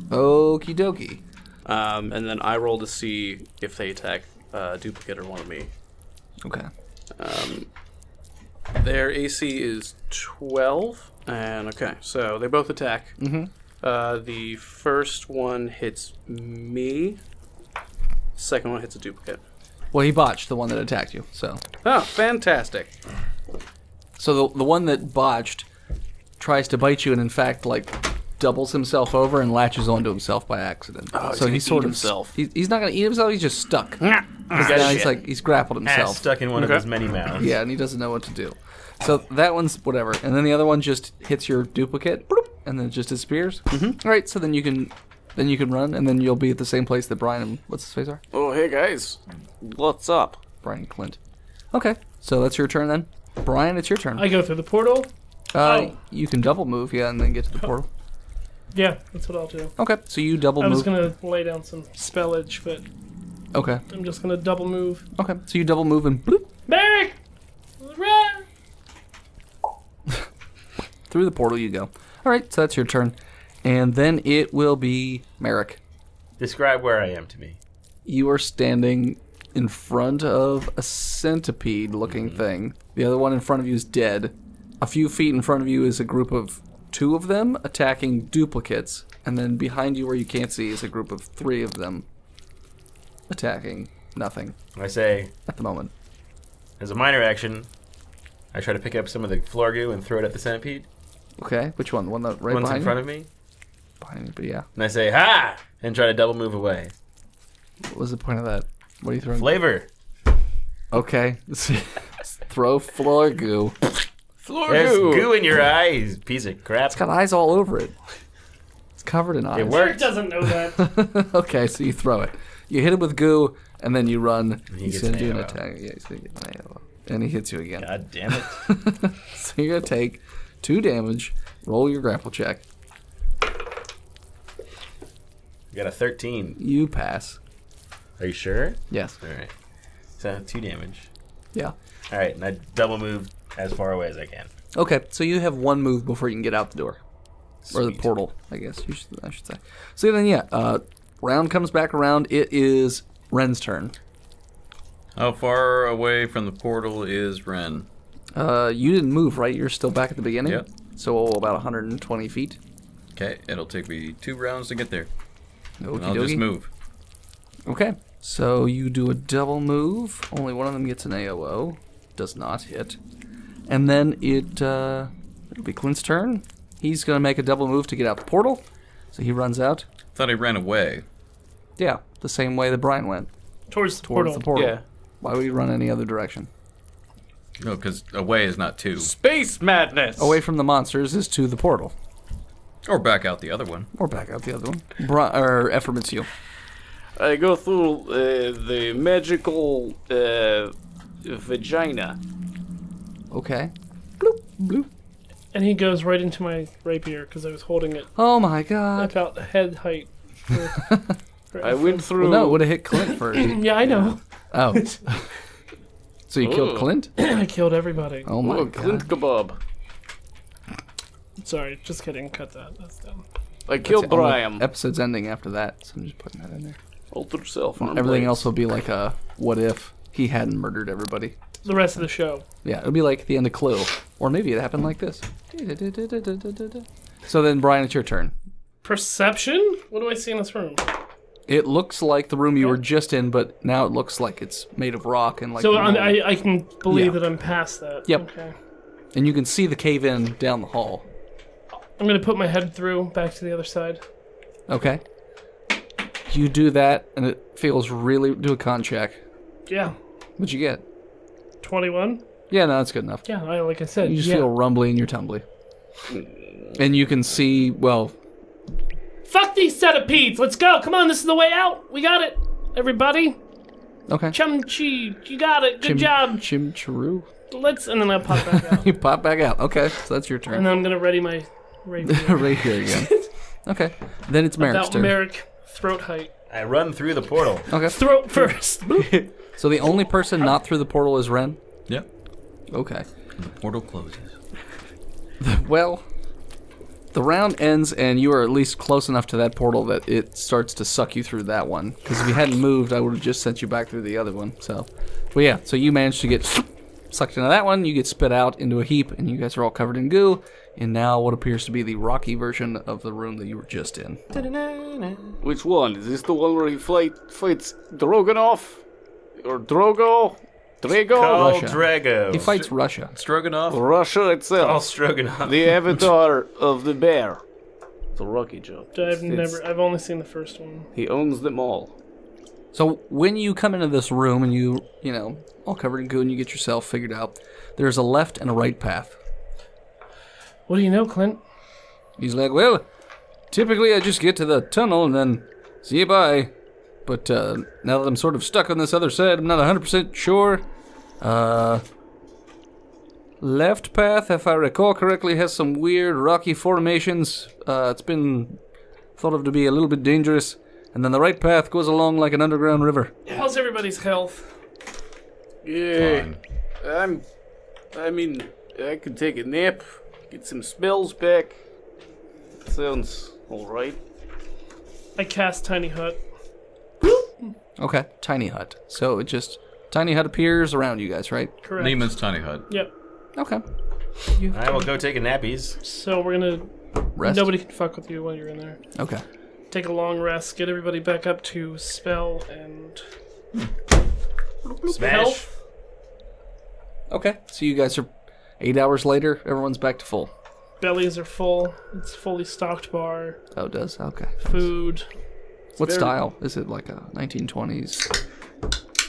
Okie dokie. And then I roll to see if they attack duplicate or one of me. Okay. Their AC is 12, and okay, so they both attack. Mm-hmm. The first one hits me. Second one hits a duplicate. Well, he botched the one that attacked you, so. Oh, fantastic! So the one that botched tries to bite you and, in fact, like, doubles himself over and latches onto himself by accident. Oh, so he's he's gonna sort eat of himself. He's not gonna eat himself. He's just stuck. 'Cause now he's like he's grappled Ass himself. stuck in one of Okay. his many mouths. Yeah, and he doesn't know what to do. So that one's whatever, and then the other one just hits your duplicate, bloop, and then it just disappears. Mm-hmm. All right, so then you can run, and then you'll be at the same place that Brian and what's his face are? Oh, hey guys, what's up? Brian and Clint. Okay, so that's your turn then. Brian, it's your turn. I go through the portal. You can double move, yeah, and then get to the portal. Yeah, that's what I'll do. Okay, so you double I was move. gonna lay down some spellage, but Okay, I'm just gonna double move. okay, so you double move and bloop, Merrick! Run! through the portal you go. All right, so that's your turn, and then it will be Merrick. Describe where I am to me. You are standing in front of a centipede-looking thing. The other one in front of you is dead. A few feet in front of you is a group of 2 of them attacking duplicates, and then behind you where you can't see is a group of 3 of them attacking nothing I say, at the moment. as a minor action, I try to pick up some of the floor goo and throw it at the centipede. Okay, which one? The one that right One's behind in front of me. Behind you, but yeah. And I say, ha! And try to double move away. What was the point of that? What are you throwing? Flavor. Okay. Throw floor goo. Floor There's goo in your eyes, piece of crap. It's got eyes all over it. It's covered in eyes. It Merrick worked. doesn't know that. Okay, so you throw it. You hit him with goo, and then you run. he He's gets going to an do an AOO. attack. Yeah, he's going to get an AOO. And he hits you again. God damn it. So you're going to take 2 damage. Roll your grapple check. You got a 13. You pass. Are you sure? Yes. Alright. So 2 damage. Yeah. Alright, and I double move as far away as I can. Okay, so you have 1 move before you can get out the door. Or the Sweet. portal, I guess I should say. So then, yeah, round comes back around. It is Ren's turn. How far away from the portal is Ren? You didn't move, right? You're still back at the beginning? Yep. So about 120 feet. Okay, it'll take me 2 rounds to get there. And Okie I'll just dokie. move. Okay, so you do a double move. Only one of them gets an AOO. Does not hit. And then it'll be Clint's turn. He's going to make a double move to get out the portal. So he runs out. Thought he ran away. Yeah, the same way that Brian went. Towards the Towards portal. the portal. Yeah. Why would he run any other direction? No, because away is not 2. Space madness. Away from the monsters is to the portal. Or back out the other one. Or back out the other one. Ephraim, it's you. I go through the magical vagina. Okay. Bloop, bloop. And he goes right into my rapier because I was holding it Oh my god. about head height. I went through. Well, no, it would have hit Clint first. Yeah, I know. Oh. So you killed Clint? I killed everybody. Oh my Clint god. kebab. Sorry, just kidding. Cut that. That's dumb. I killed Brian. Episode's ending after that, so I'm just putting that in there. Ultra self-arm Everything blades. else will be like a what if he hadn't murdered everybody. The rest of the show. Yeah, it'll be like the end of Clue. Or maybe it happened like this. So then, Brian, it's your turn. Perception? What do I see in this room? It looks like the room you were just in, but now it looks like it's made of rock and like. So the mold. I can believe Yeah. that I'm past that. Yep. Okay. And you can see the cave in down the hall. I'm gonna put my head through back to the other side. Okay. You do that, and it feels really. Do a con check. Yeah. What'd you get? 21. Yeah, no, that's good enough. Yeah, like I said. You just yeah. feel rumbly in your tumbly. And you can see, well, Fuck these centipedes! Let's go! Come on, this is the way out! We got it! Everybody! okay. Chum-chi! You got it! Good job! Chimcharu. And then I pop back out. You pop back out. Okay, so that's your And turn. then I'm gonna ready my rapier. Right here again. Okay. Then it's Merrick's About turn. Merrick. Throat height. I run through the portal. Okay. Throat first! So the only person not through the portal is Ren? Yep. Okay. The portal closes. Well, the round ends, and you are at least close enough to that portal that it starts to suck you through that one. Because if you hadn't moved, I would have just sent you back through the other one. So, but yeah, so you managed to get sucked into that one. You get spit out into a heap, and you guys are all covered in goo. In now what appears to be the rocky version of the room that you were just in. Which one? Is this the one where he fights Drogonov? Or Drogo? Drago? Call Russia. Drago. He fights Russia. Stroganoff. Russia All itself. Stroganoff. The avatar of the bear. It's a Rocky joke. I've only seen the first one. He owns them all. So when you come into this room and you know, all covered in goo and you get yourself figured out, there's a left and a right path. What do you know, Clint? He's like, well, typically I just get to the tunnel and then see you bye. But now that I'm sort of stuck on this other side, I'm not 100% sure. Left path, if I recall correctly, has some weird rocky formations. It's been thought of to be a little bit dangerous. And then the right path goes along like an underground river. How's everybody's health? Yeah. Fine. I mean, I could take a nap, get some spells back. Sounds alright. I cast Tiny Hut. Okay, tiny hut. So it just, tiny hut appears around you guys, right? Correct. Neiman's tiny hut. Yep. Okay. I will go take a nappies. So we're gonna... Rest? Nobody can fuck with you while you're in there. Okay. Take a long rest, get everybody back up to spell and... Smash. Health. Okay. So you guys are 8 hours later, everyone's back to full. Bellies are full. It's fully stocked bar. Oh, it does? Okay. Food. What style? Is it like a 1920s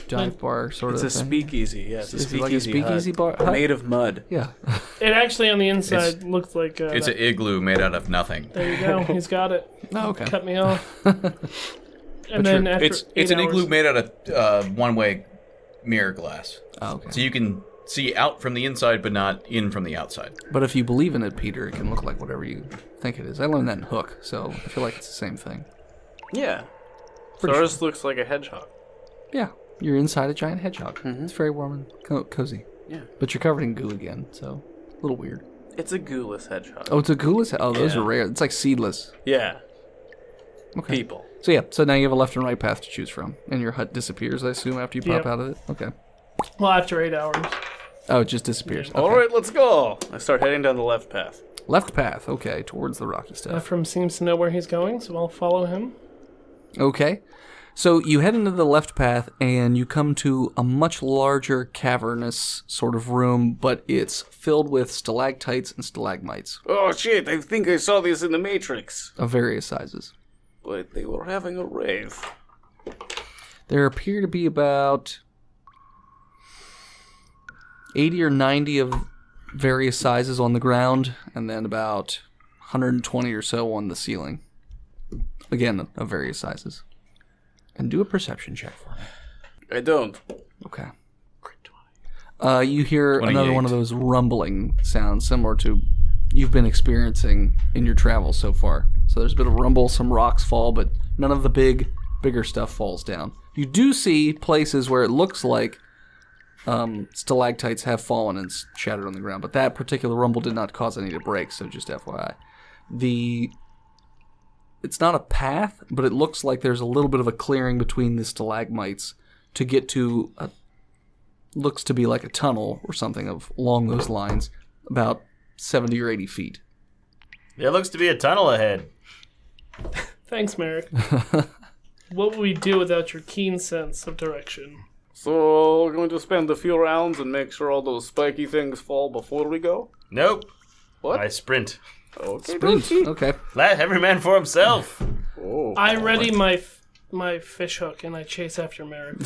dive bar sort It's of a thing? speakeasy, yeah. It's a Is it like a speakeasy speakeasy hut. bar? Hut? Made of mud. Yeah. It actually on the inside looks like... It's an igloo made out of nothing. There you go. He's got it. Oh, okay. Cut me off. And then after It's 8 an hours, igloo made out of one-way mirror glass. Oh, okay. So you can see out from the inside, but not in from the outside. But if you believe in it, Peter, it can look like whatever you think it is. I learned that in Hook, so I feel like it's the same thing. Yeah. Pretty Ours looks like a hedgehog. Yeah. You're inside a giant hedgehog. It's very warm and cozy. Yeah. But you're covered in goo again, so a little weird. It's a gooless hedgehog. Oh, it's a gooless? Oh, those Yeah. are rare. It's like seedless. Yeah. Okay. People. So yeah, so now you have a left and right path to choose from. And your hut disappears, I assume, after you pop Yep. out of it? Okay. well, after 8 hours. Oh, it just disappears. Okay. Alright, let's go. I start heading down the left path. Left path, okay, towards the rocky stuff. Ephraim seems to know where he's going, so I'll follow him. Okay. So you head into the left path and you come to a much larger cavernous sort of room, but it's filled with stalactites and stalagmites Oh shit, I think I saw this in the Matrix. of various sizes. But they were having a rave. There appear to be about 80 or 90 of various sizes on the ground, and then about 120 or so on the ceiling. Again, of various sizes. And do a perception check for me. I don't. Okay. You hear another 28. one of those rumbling sounds, similar to you've been experiencing in your travels so far. So there's a bit of rumble, some rocks fall, but none of the bigger stuff falls down. You do see places where it looks like stalactites have fallen and shattered on the ground, but that particular rumble did not cause any to break, so just FYI. It's not a path, but it looks like there's a little bit of a clearing between the stalagmites to get to looks to be like a tunnel or something along those lines, about 70 or 80 feet. There looks to be a tunnel ahead. Thanks, Merrick. What would we do without your keen sense of direction? So we're going to spend a few rounds and make sure all those spiky things fall before we go? Nope. What? I sprint. Okay. Sprint. Okay. Let every man for himself. Oh, I ready my fish hook and I chase after Merrick.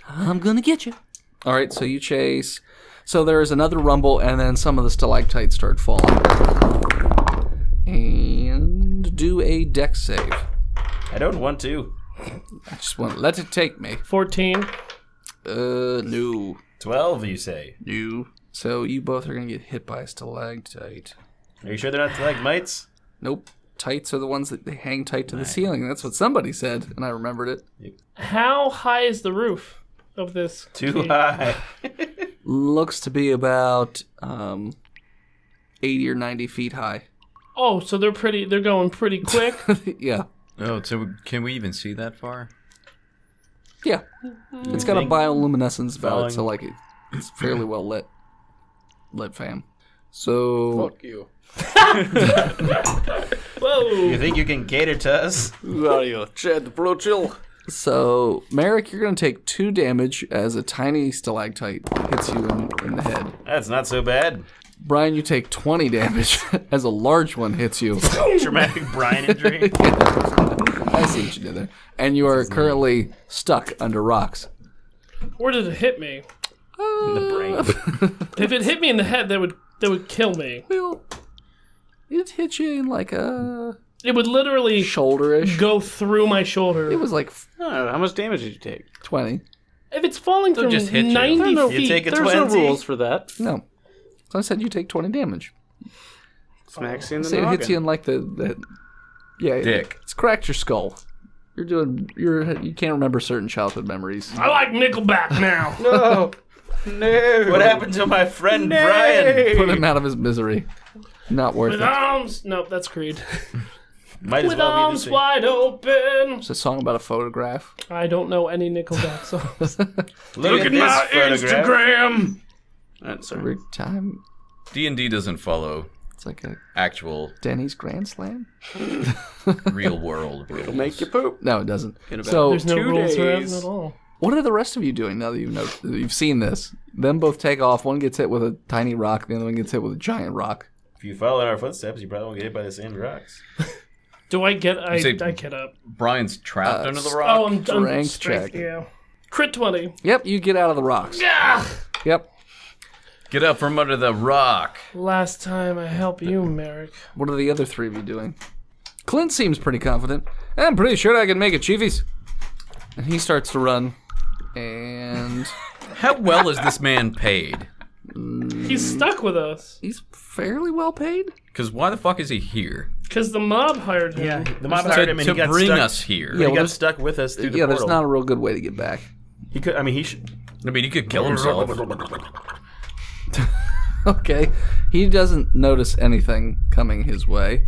I'm gonna get you. All right, so you chase. So there is another rumble, and then some of the stalactites start falling. And do a dex save. I don't want to. I just want to let it take me. 14. No. 12, you say? No. So you both are gonna get hit by a stalactite. Are you sure they're not stalagmites? Nope. Tights are the ones that they hang tight to the ceiling. That's what somebody said, and I remembered it. How high is the roof of this? Too cave? high. Looks to be about 80 or 90 feet high. Oh, so they're going pretty quick. Yeah. Oh, so can we even see that far? Yeah. It's got a bioluminescence about it, so Falling. like it's fairly well lit. Lit, fam. So fuck you. Whoa. You think you can cater to us? Who are you, Chad Brochill? So, Merrick, you're going to take 2 damage as a tiny stalactite hits you in the head. That's not so bad. Brian, you take 20 damage as a large one hits you. Traumatic Brian injury. I see what you did there. And you are currently stuck under rocks. Where did it hit me? In the brain. If it hit me in the head, that would kill me. Well, it hit you in like a It would literally shoulder-ish. go through my shoulder. It was like I don't know, how much damage did you take? 20. If it's falling from just hit you. 90 No, feet, You take a There's no 20. rules for that. No. So I said you take 20 damage. Smacks you in the Say it hits noggin. you in like the yeah, Dick. It's cracked your skull. You can't remember certain childhood memories. I like Nickelback now. No. No. What happened to my friend Brian? Put him out of his misery. Not worth With it. arms. Nope, that's Creed. Might as With well be arms this thing. wide open. It's a song about a photograph. I don't know any Nickelback songs. Look at this photograph. Instagram. That's Every time D&D doesn't follow it's like a actual Denny's Grand Slam. real world rules. It'll make you poop. No, it doesn't. In about So There's no 2 rules around days. at all. what are the rest of you doing now that you've seen this? Them both take off. One gets hit with a tiny rock. The other one gets hit with a giant rock. If you follow in our footsteps, you probably won't get hit by the same rocks. Do I get? I say- get up. Brian's trapped under the rock. Oh, I'm Strength check. Yeah. Crit 20. Yep, you get out of the rocks. Yeah. Yep. Get up from under the rock. Last time I helped you, Merrick. What are the other 3 of you doing? Clint seems pretty confident. I'm pretty sure I can make it, Chiefies. And he starts to run. And How well is this man paid? He's stuck with us he's fairly well paid. Because why the fuck is he here? because the mob hired him. Yeah, the mob hired him and To he got bring stuck. us here. He Yeah, well, got there's- stuck with us through the Yeah, portal. there's not a real good way to get back. He could. I mean, he should. I mean, he could kill himself. Okay. He doesn't notice anything coming his way.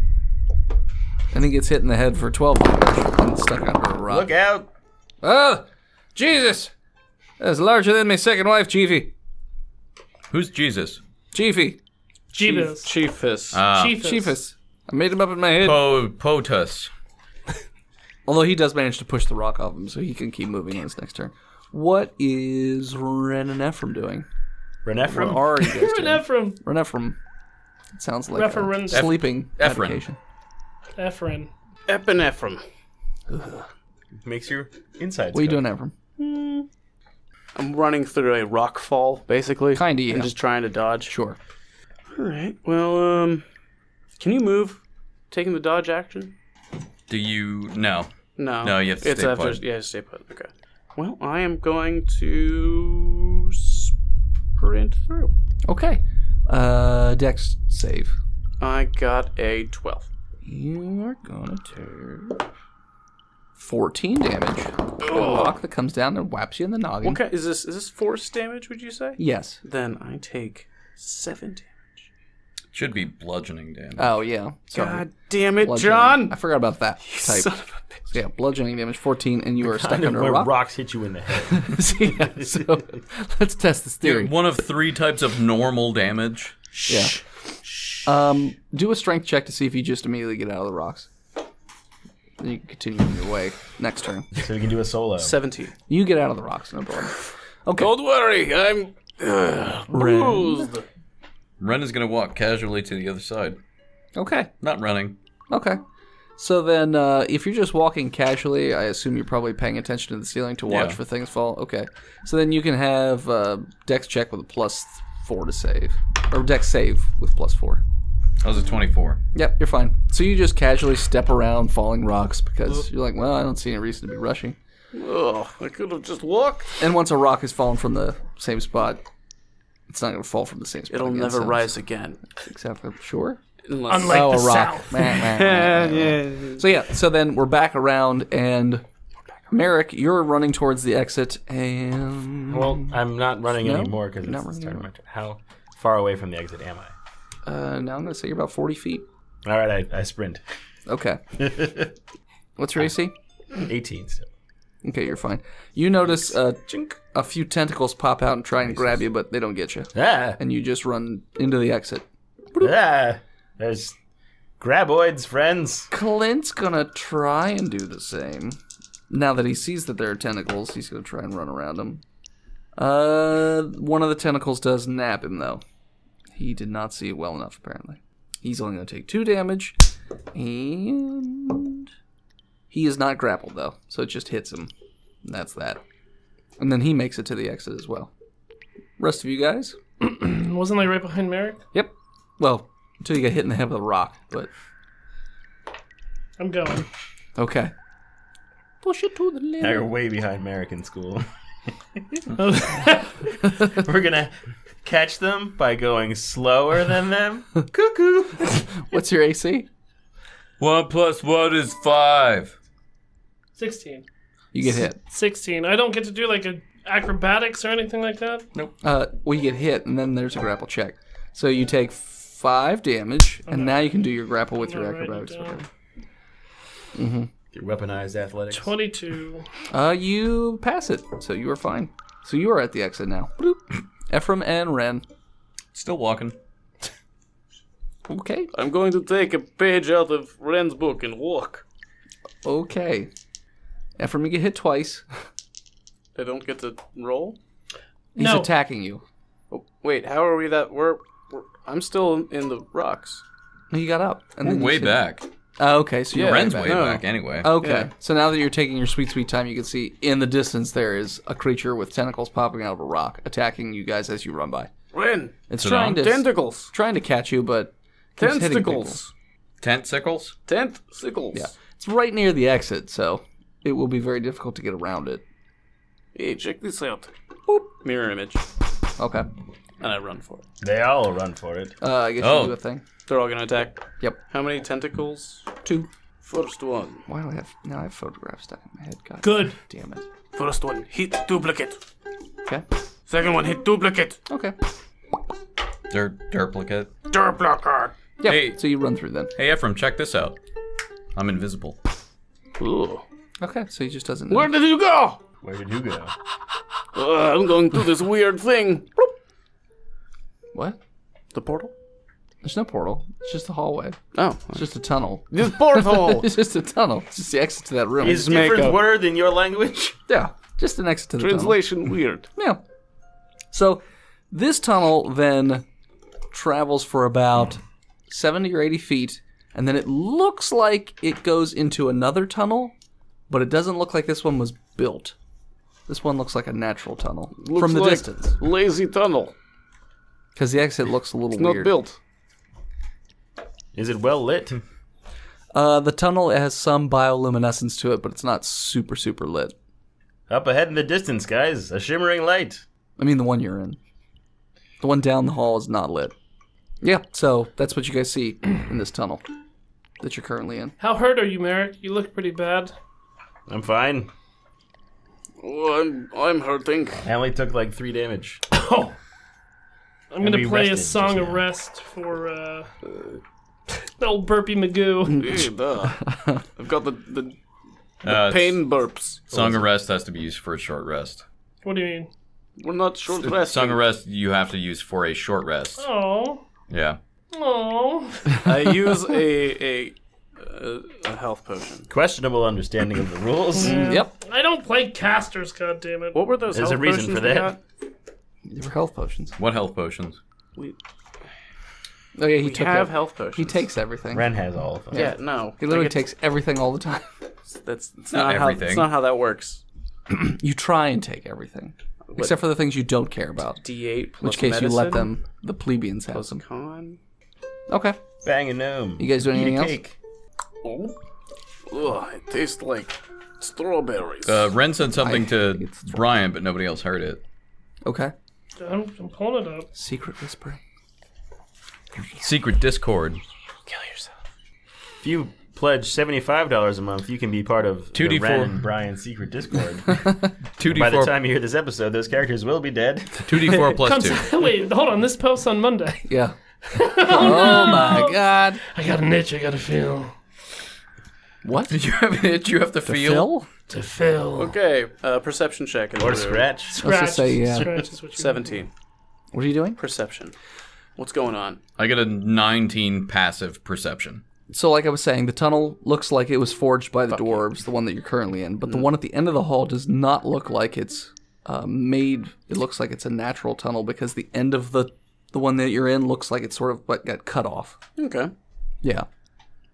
And he gets hit in the head for 12 damage and stuck under a rock. Look out! Oh, Jesus! That's larger than my second wife, Chiefy. Who's Jesus? Chiefy. Jeebus. Chiefus. Chiefus. Chiefus. I made him up in my head. Potus. Although he does manage to push the rock off him, so he can keep moving on his next turn. What is Ren and Ephraim doing? What Renephrim. are you guys Ren doing? Ephraim. Ren Ephraim. It sounds like Referendum. sleeping Ephraim. medication. Ephraim. Epinephrine. Makes your insides. What are you go. doing, Ephraim? I'm running through a rock fall, basically. Kinda, yeah. And just trying to dodge. Sure. Alright, well, can you move? Taking the dodge action? Do you... No. No. No, you have to it's stay after, put. Yeah, stay put. Okay. Well, I am going to sprint through. Okay. Dex save. I got a 12. You are gonna take 14 damage. A rock that comes down and whaps you in the noggin. Okay, is this force damage, would you say? Yes. Then I take 7 damage. Should be bludgeoning damage. Oh, yeah. Sorry. God damn it, Bludgeoning. John! I forgot about that type. Son of a bitch. So yeah, bludgeoning damage 14, and you are stuck Kind of under a where rock. rocks hit you in the head. So let's test this theory. One of 3 types of normal damage. Yeah. Do a strength check to see if you just immediately get out of the rocks. Then you can continue on your way. Next turn. So we can do a solo. 17. You get out of the rocks, no problem. Okay. Don't worry, I'm bruised. Ren is going to walk casually to the other side. Okay. Not running. Okay. So then, if you're just walking casually, I assume you're probably paying attention to the ceiling to watch Yeah. for things fall. Okay. So then you can have Dex check with a +4 to save. Or Dex save with +4. That was a 24. Yep, you're fine. So you just casually step around falling rocks because you're like, well, I don't see any reason to be rushing. Ugh, I could have just walked. And once a rock has fallen from the same spot, it's not going to fall from the same spot. It'll again, never so- rise again. Exactly. Sure. Unless Unlike Oh, the a rock. South. So yeah, so then we're back around, and Merrick, you're running towards the exit, and Well, I'm not running No? anymore because You're it's not the running start of my turn. How far away from the exit am I? now I'm going to say you're about 40 feet. All right, I sprint. Okay. What's your AC? 18 still. Okay, you're fine. You notice a few tentacles pop out and try and grab you, but they don't get you. Ah, And you just run into the exit. ah. There's graboids, friends. Clint's gonna try and do the same. Now that he sees that there are tentacles, he's gonna try and run around them. One of the tentacles does nab him, though. He did not see it well enough, apparently. He's only gonna take 2 damage, and he is not grappled, though, so it just hits him. And that's that. And then he makes it to the exit as well. Rest of you guys? Wasn't I right behind Merrick? Yep. Well, until you get hit in the head with a rock, but I'm going. okay. Push it to the Now you're limit. way behind American school. We're gonna catch them by going slower than them. Cuckoo. What's your AC? 1 + 1 is 5. 16. You get hit. 16. I don't get to do like a acrobatics or anything like that? Well, you get hit, and then there's a grapple check. So you take 5 damage, and now you can do your grapple with your I'll write it acrobatics. down. Okay. Your weaponized athletics. 22. You pass it, so you are fine. So you are at the exit now. Bloop. Ephraim and Ren. Still walking. Okay. I'm going to take a page out of Ren's book and walk. Okay. Ephraim, you get hit twice. I don't get to roll? He's No. attacking you. Oh, wait, how are we that? We're I'm still in the rocks. No, you got up. And We're then you way see- back. Oh, okay, so you're Ren's way way back. back anyway. Okay, Yeah. so now that you're taking your sweet time, you can see in the distance there is a creature with tentacles popping out of a rock, attacking you guys as you run by. Ren, It's So trying to tentacles. catch you, but keeps hitting people. Tentsicles. Tent sickles? Tentsicles. Yeah, it's right near the exit, so it will be very difficult to get around it. Hey, check this out. Boop. Mirror image. Okay, And I run for it. They all run for it. I guess Oh. you do a thing. They're all gonna attack. Yep, How many tentacles? 2. First one. Why do I have now? I have photographs stuck in my head. God Good. damn it. First one, hit duplicate. Okay, Second one, hit duplicate. okay. Duplicate. Duplicate. Yeah. Hey. So you run through then. Hey, Ephraim, check this out. I'm invisible. Ooh. Okay, so he just doesn't. Where did you go? Where did you go? I'm going through this weird thing. Bloop. What? The portal? There's no portal. It's just a hallway. Oh. It's just a tunnel. This portal. It's just a tunnel. It's just the exit to that room. Is make different up. word in your language? Yeah, just an exit to the Translation weird. tunnel. Yeah. So this tunnel then travels for about 70 or 80 feet, and then it looks like it goes into another tunnel, but it doesn't look like this one was built. This one looks like a natural tunnel Looks from the like distance, Lazy tunnel. because the exit looks a little Not weird. built. Is it well lit? The tunnel has some bioluminescence to it, but it's not super lit. Up ahead in the distance, guys. A shimmering light. I mean, the one you're in. The one down the hall is not lit. Yeah, so that's what you guys see in this tunnel that you're currently in. How hurt are you, Merrick? You look pretty bad. I'm fine. Oh, I'm hurting. I only took like 3 damage. Oh. I'm And gonna we play a rested song just of now. rest for old Burpee Magoo. Hey, duh. I've got the pain burps. Song of Rest has to be used for a short rest. What do you mean? We're not short resting. Song of Rest you have to use for a short rest. Oh. Yeah. Oh. I use a health potion. Questionable understanding of the rules. Yep, I don't play casters, goddammit. What were those There's health a reason potions for we that. got? they were health potions. What health potions? We Oh yeah, he took have it. health potions. He takes everything. Ren has all of them. Yeah, no. He literally Like, takes everything all the time. That's Not how. everything. It's not how that works. You try and take everything, except for the things you don't care about. D8 plus In which case, medicine you let them, the plebeians, have plus them. con. Okay. Bang a gnome. You guys doing Eat anything a else? cake. Oh, ugh, it tastes like strawberries. Ren said something to Brian, but nobody else heard it. Okay. I'm pulling it up. Secret whispering. Secret Discord. Kill yourself. If you pledge $75 a month, you can be part of 2d4. the Ren and Brian's secret Discord. 2d4, By the time you hear this episode, those characters will be dead. 2d4 plus 2. Wait, hold on. This posts on Monday. Yeah. Oh my god. I got an itch I gotta feel. What? You have an itch you have to feel? Phil? To fill. Okay, perception check. Or scratch. Scratch. just say, yeah. Scratch is what you 17. What are you doing? Perception. What's going on? I get a 19 passive perception. So, like I was saying, the tunnel looks like it was forged by the dwarves, the one that you're currently in, but the one at the end of the hall does not look like it's made. It looks like it's a natural tunnel because the end of the one that you're in looks like it sort of got cut off. Okay. Yeah.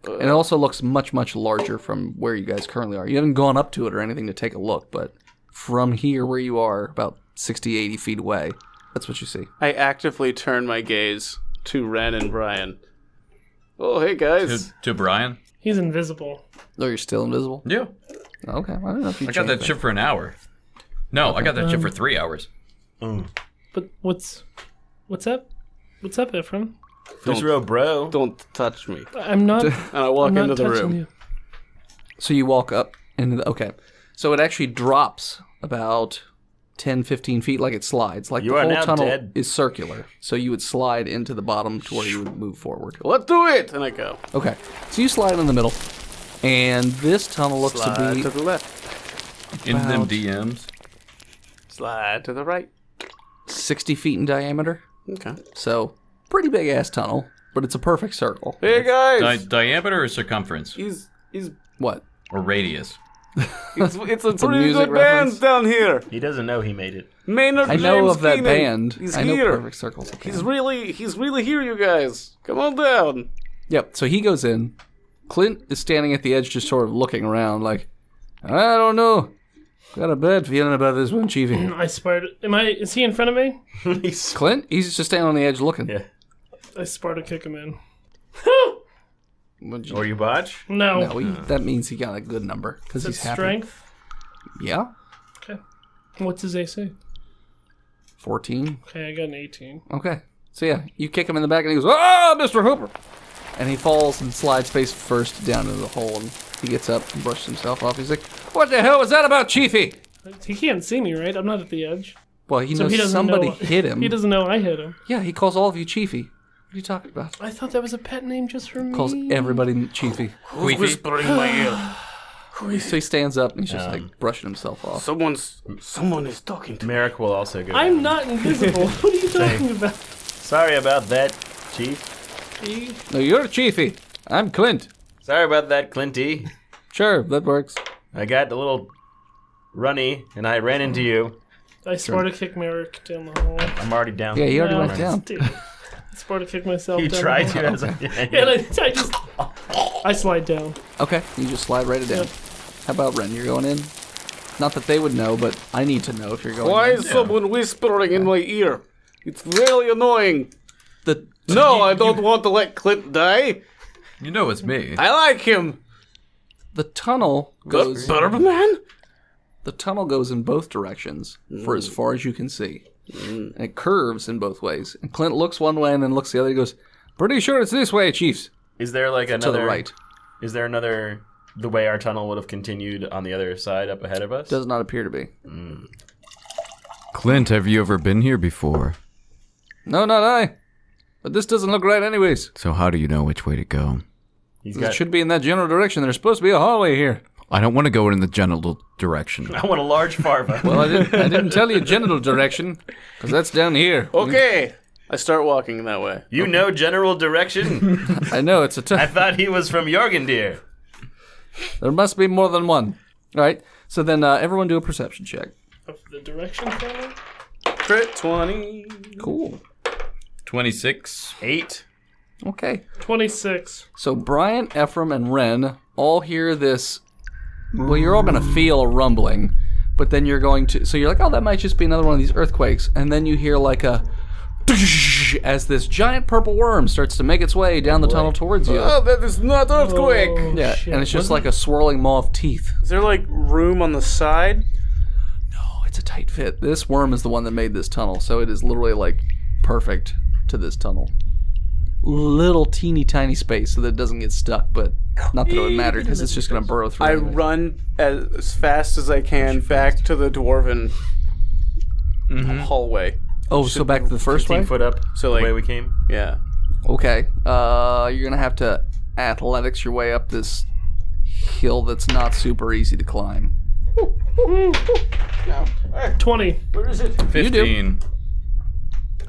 And it also looks much, much larger from where you guys currently are. You haven't gone up to it or anything to take a look, but from here where you are, about 60, 80 feet away, that's what you see. I actively turn my gaze to Ren and Brian. Oh, hey guys. To Brian? He's invisible. Oh, you're still invisible? Yeah. Okay, I don't know if you I got that chip for an hour. No, I got that chip for 3 hours. But what's up? What's up, Ephraim? First row, bro. Don't touch me. I'm not. And I walk I'm not into the touching room. you. So you walk up, and okay. So it actually drops about 10, 15 feet like it slides. Like You the are whole now tunnel dead. is circular. So you would slide into the bottom to where you would move forward. Let's do it! And I go. Okay. So you slide in the middle, and this tunnel looks Slide to be to the left. In them About- DMs. Slide to the right. 60 feet in diameter. Okay. So pretty big ass tunnel, but it's a perfect circle. Hey guys! Diameter or circumference? He's What? Or radius? it's a a pretty music good reference. band down here. He doesn't know he made it. Maynard I know James of that Keenan. band. He's I know here. perfect circles. of He's band. really here, you guys. Come on down. Yep. So he goes in. Clint is standing at the edge, just sort of looking around, like, I don't know. Got a bad feeling about this one, Chiefy. I Sparta. Is he in front of me? Clint, he's just standing on the edge looking. Yeah. I Sparta kick him in. Or you botch? No. No, that means he got a good number because he's That's happy. strength. Yeah, Okay. What's his AC? 14. Okay, I got an 18. Okay. So yeah, you kick him in the back and he goes, "Ah, Mr. Hooper!" And he falls and slides face first down into the hole. And he gets up and brushes himself off. He's like, "What the hell was that about, Chiefy?" He can't see me, right? I'm not at the edge. Well, he So knows he doesn't somebody know. hit him. He doesn't know I hit him. Yeah, he calls all of you Chiefy. What are you talking about? I thought that was a pet name just for me. Calls everybody Chiefy. Whispering in my ear. So he stands up and he's just like brushing himself off. Someone is talking to me. Merrick will also go. I'm down. not invisible. What are you talking about? Sorry about that, Chief. He- No, you're Chiefy. I'm Clint. Sorry about that, Clinty. Sure, that works. I got a little runny, and I ran into you. I Sparta kick Merrick down the hole. I'm already down. Yeah, he already No, went down. dude. I Sparta kick myself You down tried the to hole. as I did. And I just... I slide down. Okay, you just slide right it down. Yep. How about Ren? You're going in? Not that they would know, but I need to know if you're going Why in. is someone whispering in my ear? It's really annoying. The No, I don't want to let Clint die. You know it's me. I like him. tunnel goes. Butterman? The tunnel goes in both directions for as far as you can see. And it curves in both ways. And Clint looks one way and then looks the other. He goes, Pretty sure it's this way, Chiefs. Is there like another... To the right. Is there another... The way our tunnel would have continued on the other side up ahead of us? Does not appear to be. Clint, have you ever been here before? No, not I. But this doesn't look right anyways. So how do you know which way to go? It should be in that general direction. There's supposed to be a hallway here. I don't want to go in the general direction. I want a large farva. Well, I didn't tell you general direction, because that's down here. Okay. I start walking that way. You know general direction? I know, it's a I thought he was from Jorgendir. There must be more than one. All right, so then everyone do a perception check. Of the direction family? Crit 20. Cool. 26. 8. Okay. 26. So Brian, Ephraim, and Ren all hear this. Well, you're all going to feel a rumbling, but then you're going to... So you're like, oh, that might just be another one of these earthquakes. And then you hear like a... As this giant purple worm starts to make its way down the tunnel towards you. Oh, that is not earthquake. Oh, Yeah, shit. and it's just like a swirling maw of teeth. Is there like room on the side? Oh, it's a tight fit. This worm is the one that made this tunnel, so it is literally like perfect to this tunnel. Little teeny tiny space so that it doesn't get stuck, but not that it would matter because it's just going to burrow through. I anyway. run as fast as I can back to the Dwarven hallway. Oh, so back to the first 15 way? foot up So, the like- way we came. Yeah. Okay. You're going to have to athletics your way up this hill that's not super easy to climb. 20. 15.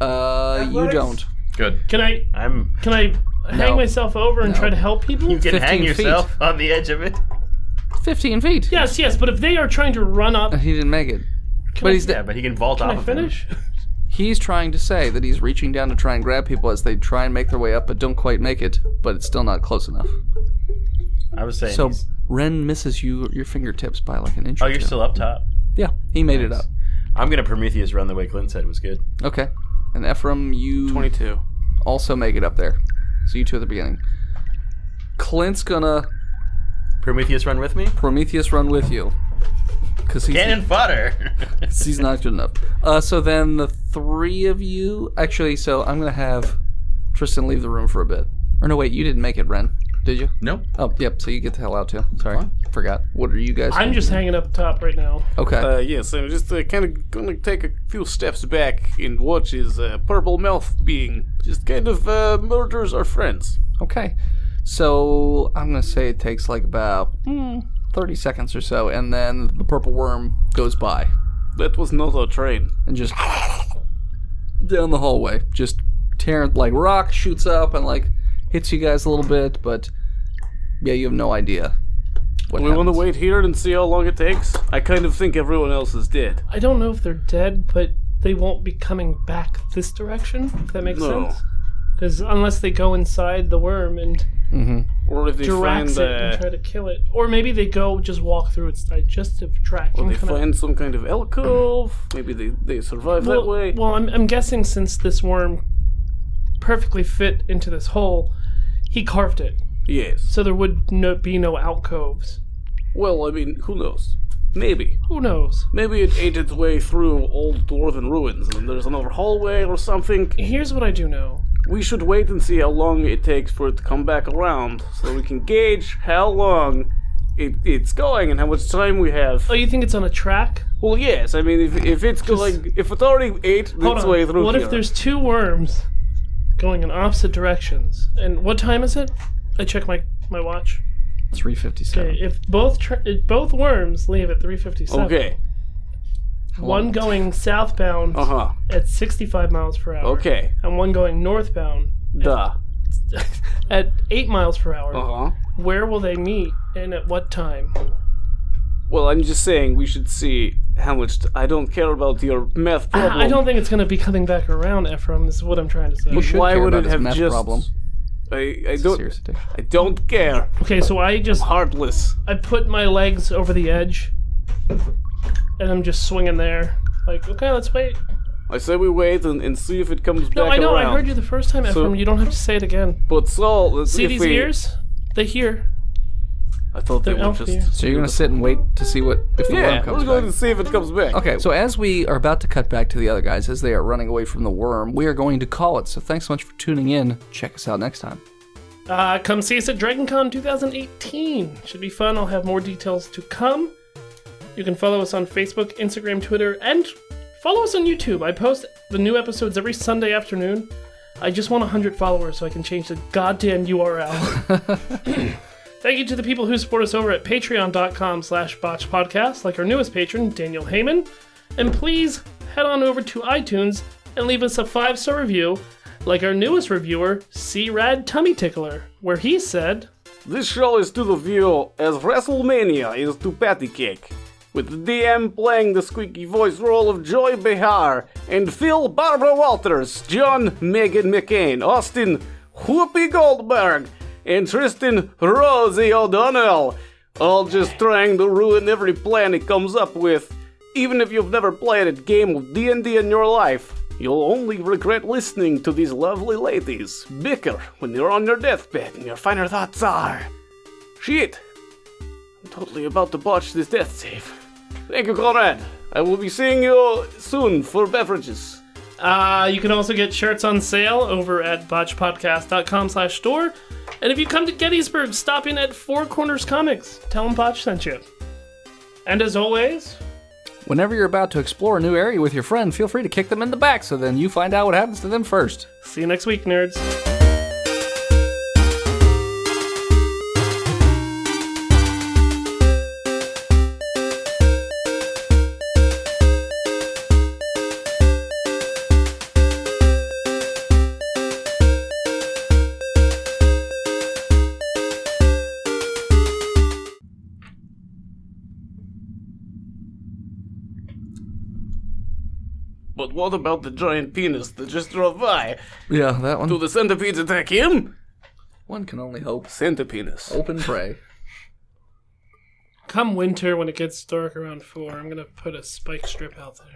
You don't. Good. Can I hang myself over and try to help people? You can 15 hang feet. yourself on the edge of it. 15 feet. Yes, but if they are trying to run up, And he didn't make it. But he's Yeah, but he can vault can off I of finish? He's trying to say that he's reaching down to try and grab people as they try and make their way up, but don't quite make it. But it's still not close enough. him. I was saying. So Ren misses your fingertips by like an inch. Oh, or you're two. still up top. Yeah, he made it up. I'm gonna Prometheus run the way Clint said was good. Okay. And Ephraim, you 22. also make it up there. So you two at the beginning. Clint's gonna Prometheus run with me. Prometheus run with you. Because Cannon fodder. he's not good enough. So then the three of you... Actually, so I'm going to have Tristan leave the room for a bit. Or no, wait, you didn't make it, Ren. Did you? No. Oh, yep, so you get the hell out too. Sorry, forgot. What are you guys I'm doing? just hanging up top right now. Okay. Yes, I'm just kind of gonna take a few steps back and watch his purple mouth being just kind of murders our friends. Okay. So I'm going to say it takes like about 30 seconds or so, and then the purple worm goes by. That was not a train. And just down the hallway. Just tearing, like rock shoots up and like hits you guys a little bit, but yeah, you have no idea what We want to happens. wait here and see how long it takes. I kind of think everyone else is dead. I don't know if they're dead, but they won't be coming back this direction, if that makes No. sense. Because unless they go inside the worm and Or if they find Jirax it and try to kill it. Or maybe they go just walk through its digestive tract. or and they kinda- find some kind of alcove. Maybe they survive that way. Well, I'm guessing since this worm perfectly fit into this hole, he carved it. Yes. So there would be no alcoves. Well, I mean, who knows? Maybe. Who knows? Maybe it ate its way through old dwarven ruins and there's another hallway or something. Here's what I do know. We should wait and see how long it takes for it to come back around so we can gauge how long it's going and how much time we have. Oh, you think it's on a track? Well, yes. I mean, if it's going, if it already ate Hold its on. way through What here. if there's two worms going in opposite directions? And what time is it? I check my watch. 357. Okay, if both worms leave at 3:57. Okay. One going southbound Uh-huh. at 65 miles per hour. Okay. And one going northbound Duh. at 8 miles per hour. Uh-huh. Where will they meet and at what time? Well, I'm just saying we should see how much... I don't care about your math problem. I don't think it's going to be coming back around, Ephraim. This is what I'm trying to say. You should Why care would about it his have meth just... problem. I It's a don't... serious addiction. I don't care. Okay, so I Heartless. put my legs over the edge, and I'm just swinging there. Like, okay, let's wait. I say we wait and see if it comes No, back I know. around. I heard you the first time, Ephraim. You don't have to say it again. But so... See if these we... ears? They hear. I thought they They're would out just... here. So you're gonna sit and wait to see if the worm Yeah, comes let's go back. to see if it comes back. Okay, so as we are about to cut back to the other guys as they are running away from the worm, we are going to call it. So thanks so much for tuning in. Check us out next time. Come see us at DragonCon 2018. Should be fun. I'll have more details to come. You can follow us on Facebook, Instagram, Twitter, and follow us on YouTube. I post the new episodes every Sunday afternoon. I just want 100 followers so I can change the goddamn URL. Thank you to the people who support us over at patreon.com/botchpodcast, like our newest patron, Daniel Heyman. And please head on over to iTunes and leave us a 5-star review, like our newest reviewer, C-Rad Tummy Tickler, where he said, This show is to the view as WrestleMania is to patty cake, with the DM playing the squeaky voice role of Joy Behar, and Phil Barbara Walters, John Megan McCain, Austin Whoopi Goldberg, and Tristan Rosie O'Donnell, all just trying to ruin every plan he comes up with. Even if you've never played a game of D&D in your life, you'll only regret listening to these lovely ladies bicker when you're on your deathbed and your final thoughts are, shit, I'm totally about to botch this death save. Thank you, Conrad. I will be seeing you soon for beverages. you can also get shirts on sale over at botchpodcast.com/store. And if you come to Gettysburg, stop in at Four Corners Comics. Tell them Botch sent you. And as always, Whenever you're about to explore a new area with your friend, feel free to kick them in the back so then you find out what happens to them first. see you next week, nerds. But what about the giant penis that just drove by? Yeah, that one. Do the centipedes attack him? One can only hope. Centipenis. Open prey. Come winter, when it gets dark around 4, I'm gonna put a spike strip out there.